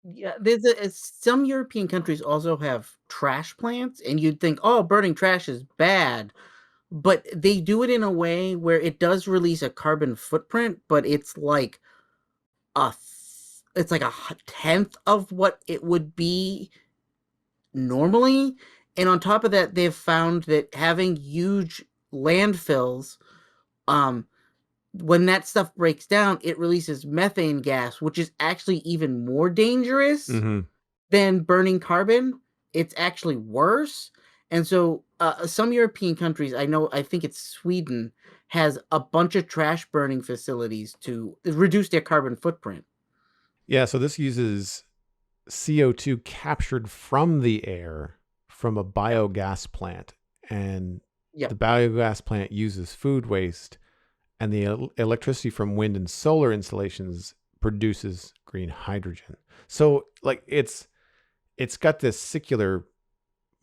Speaker 2: Yeah, some European countries also have trash plants, and you'd think, oh, burning trash is bad. But they do it in a way where it does release a carbon footprint, but it's like it's like a tenth of what it would be normally. And on top of that, they've found that having huge landfills, um, when that stuff breaks down, it releases methane gas, which is actually even more dangerous
Speaker 1: Mm-hmm.
Speaker 2: than burning carbon. It's actually worse. And so some European countries, I think it's Sweden, has a bunch of trash burning facilities to reduce their carbon footprint.
Speaker 1: Yeah, so this uses CO2 captured from the air from a
Speaker 2: Yep.
Speaker 1: biogas plant. And the
Speaker 2: Yep.
Speaker 1: biogas plant uses food waste, and the electricity from wind and solar installations produces green hydrogen. So like it's got this circular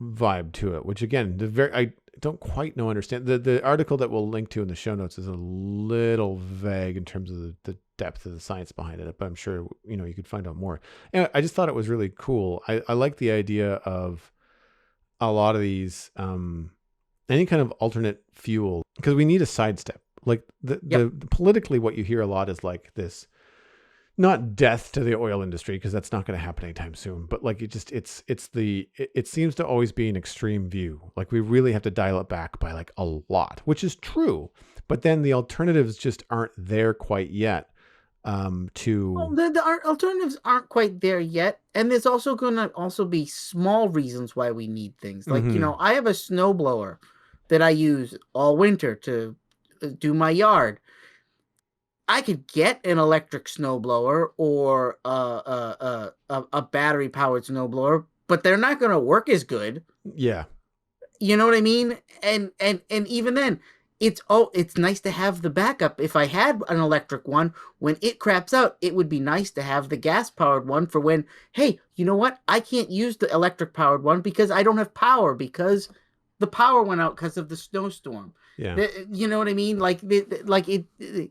Speaker 1: vibe to it, which again, I don't quite understand. The article that we'll link to in the show notes is a little vague in terms of the depth of the science behind it, but I'm sure you could find out more. And I just thought it was really cool. I like the idea of a lot of these any kind of alternate fuel, because we need a sidestep. Like
Speaker 2: Yep.
Speaker 1: the politically, what you hear a lot is like this, not death to the oil industry, because that's not going to happen anytime soon, but like it seems to always be an extreme view. Like we really have to dial it back by like a lot, which is true, but then the alternatives just aren't there quite yet.
Speaker 2: Well,
Speaker 1: To
Speaker 2: the alternatives aren't quite there yet, and there's also going to also be small reasons why we need things. Like,
Speaker 1: Mhm.
Speaker 2: I have a snowblower that I use all winter to do my yard. I could get an electric snowblower or a battery powered snowblower, but they're not going to work as good.
Speaker 1: Yeah.
Speaker 2: You know what I mean? And even then, it's nice to have the backup. If I had an electric one, when it craps out, it would be nice to have the gas powered one for when, hey, you know what? I can't use the electric powered one because I don't have power because the power went out because of the snowstorm.
Speaker 1: Yeah.
Speaker 2: You know what I mean?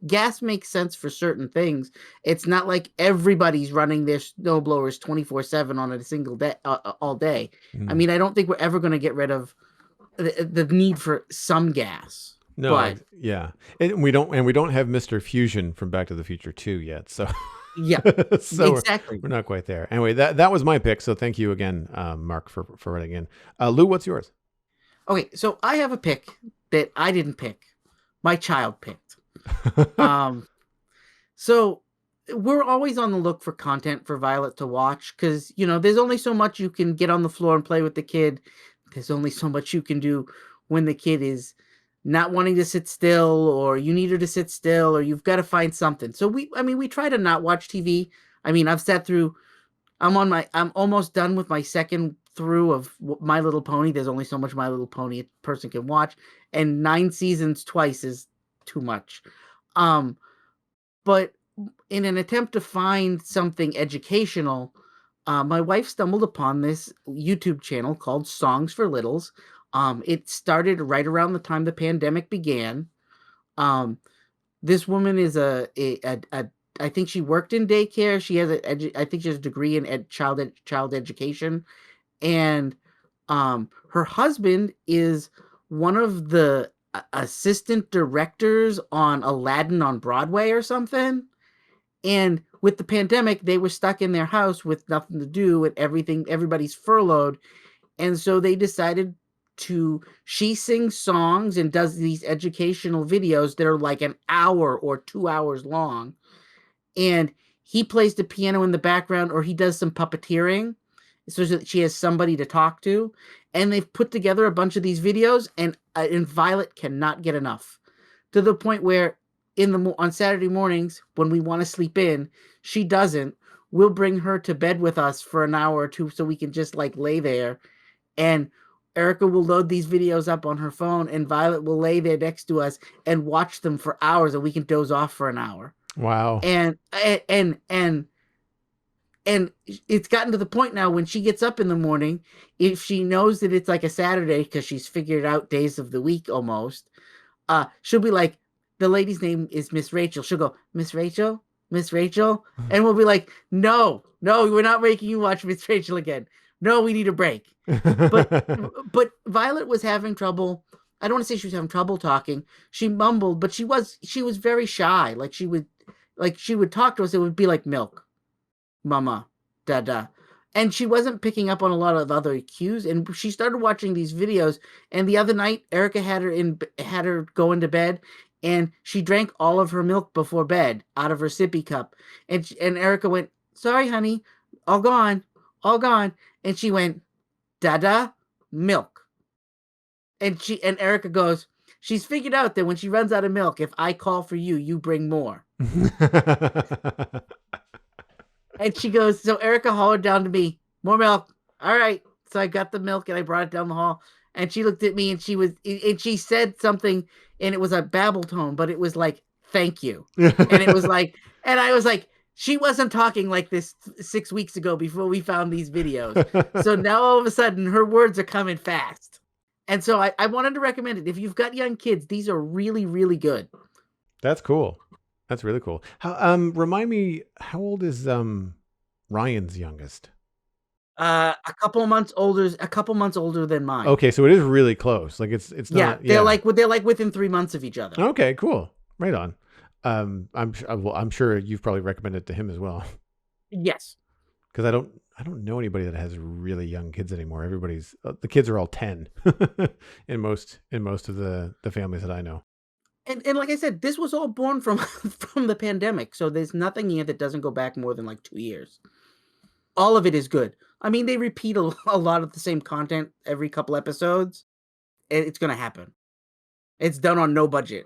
Speaker 2: Gas makes sense for certain things. It's not like everybody's running their snowblowers 24/7 on a single day, all day. I
Speaker 1: Mm.
Speaker 2: mean, I don't think we're ever going to get rid of the need for some gas.
Speaker 1: No,
Speaker 2: But
Speaker 1: yeah. And we don't have Mr. Fusion from Back to the Future 2 yet. So
Speaker 2: yeah,
Speaker 1: so
Speaker 2: exactly.
Speaker 1: we're not quite there. Anyway, that was my pick. So thank you again, Mark, for writing in. Lou, what's yours?
Speaker 2: Okay, so I have a pick that I didn't pick. My child picked. Um, so we're always on the look for content for Violet to watch because there's only so much you can get on the floor and play with the kid. There's only so much you can do when the kid is not wanting to sit still, or you need her to sit still, or you've got to find something. So we try to not watch TV. I mean, I've sat through. I'm almost done with my second through of My Little Pony. There's only so much My Little Pony a person can watch, and 9 seasons twice is too much. Um, but in an attempt to find something educational, my wife stumbled upon this YouTube channel called Songs for Littles. It started right around the time the pandemic began. Um, this woman is I think she worked in daycare. She has I think she has a degree in child education, and her husband is one of the assistant directors on Aladdin on Broadway or something. And with the pandemic, they were stuck in their house with nothing to do and everybody's furloughed. And so they decided she sings songs and does these educational videos that are like an hour or 2 hours long. And he plays the piano in the background, or he does some puppeteering so that she has somebody to talk to. And they've put together a bunch of these videos, and Violet cannot get enough, to the point where on Saturday mornings when we want to sleep in, she doesn't. We'll bring her to bed with us for an hour or two so we can just like lay there, and Erica will load these videos up on her phone, and Violet will lay there next to us and watch them for hours, and we can doze off for an hour.
Speaker 1: Wow.
Speaker 2: And it's gotten to the point now when she gets up in the morning, if she knows that it's like a Saturday because she's figured out days of the week almost, she'll be like, the lady's name is Miss Rachel. She'll go, Miss Rachel, Miss Rachel, and we'll be like, no, we're not making you watch Miss Rachel again. No, we need a break. But Violet was having trouble. I don't want to say she was having trouble talking. She mumbled, but she was very shy. Like she would talk to us. It would be like milk, mama, da. And she wasn't picking up on a lot of other cues. And she started watching these videos. And the other night, Erica had her go into bed, and she drank all of her milk before bed out of her sippy cup. And Erica went, "Sorry, honey, all gone. And she went, Dada, milk. And Erica goes, she's figured out that when she runs out of milk, if I call for you, you bring more. And she goes, so Erica hollered down to me, more milk. All right. So I got the milk and I brought it down the hall. And she looked at me and she said something, and it was a babble tone, but it was like, thank you. And it was like, and I was like, she wasn't talking like this 6 weeks ago before we found these videos. So now all of a sudden her words are coming fast. And so I wanted to recommend it. If you've got young kids, these are really, really good.
Speaker 1: That's cool. That's really cool. How remind me, how old is Ryan's youngest?
Speaker 2: A couple months older than mine.
Speaker 1: Okay, so it is really close. Like it's not.
Speaker 2: Yeah, they're like within 3 months of each other.
Speaker 1: Okay, cool. Right on. I'm sure you've probably recommended it to him as well.
Speaker 2: Yes.
Speaker 1: Because I don't know anybody that has really young kids anymore. Everybody's the kids are all 10 in most of the families that I know.
Speaker 2: And like I said, this was all born from the pandemic. So there's nothing here that doesn't go back more than like 2 years. All of it is good. I mean, they repeat a lot of the same content every couple episodes. It's going to happen. It's done on no budget.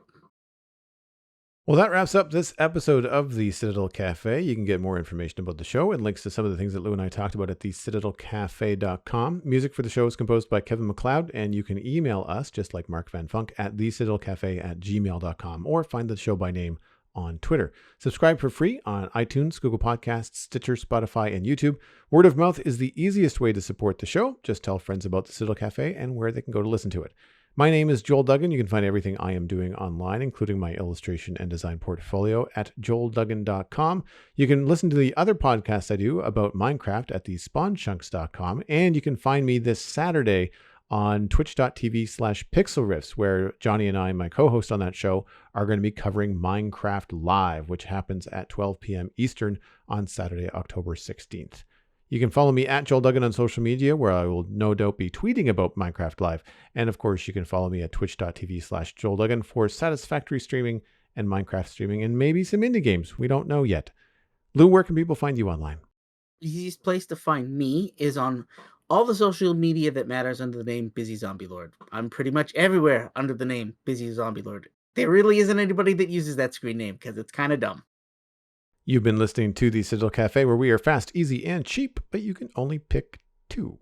Speaker 1: Well, that wraps up this episode of the Citadel Cafe. You can get more information about the show and links to some of the things that Lou and I talked about at thecitadelcafe.com. Music for the show is composed by Kevin MacLeod, and you can email us, just like Mark Van Funk, at thecitadelcafe@gmail.com, or find the show by name on Twitter. Subscribe for free on iTunes, Google Podcasts, Stitcher, Spotify, and YouTube. Word of mouth is the easiest way to support the show. Just tell friends about the Citadel Cafe and where they can go to listen to it. My name is Joel Duggan. You can find everything I am doing online, including my illustration and design portfolio, at joelduggan.com. You can listen to the other podcasts I do about Minecraft at thespawnchunks.com. And you can find me this Saturday on twitch.tv/pixelriffs, where Johnny and I, my co-host on that show, are going to be covering Minecraft Live, which happens at 12 p.m. Eastern on Saturday, October 16th. You can follow me at Joel Duggan on social media, where I will no doubt be tweeting about Minecraft Live. And of course, you can follow me at twitch.tv/Joel Duggan for satisfactory streaming and Minecraft streaming and maybe some indie games. We don't know yet. Lou, where can people find you online?
Speaker 2: The easiest place to find me is on all the social media that matters under the name Busy Zombie Lord. I'm pretty much everywhere under the name Busy Zombie Lord. There really isn't anybody that uses that screen name because it's kind of dumb.
Speaker 1: You've been listening to the Citadel Cafe, where we are fast, easy, and cheap, but you can only pick two.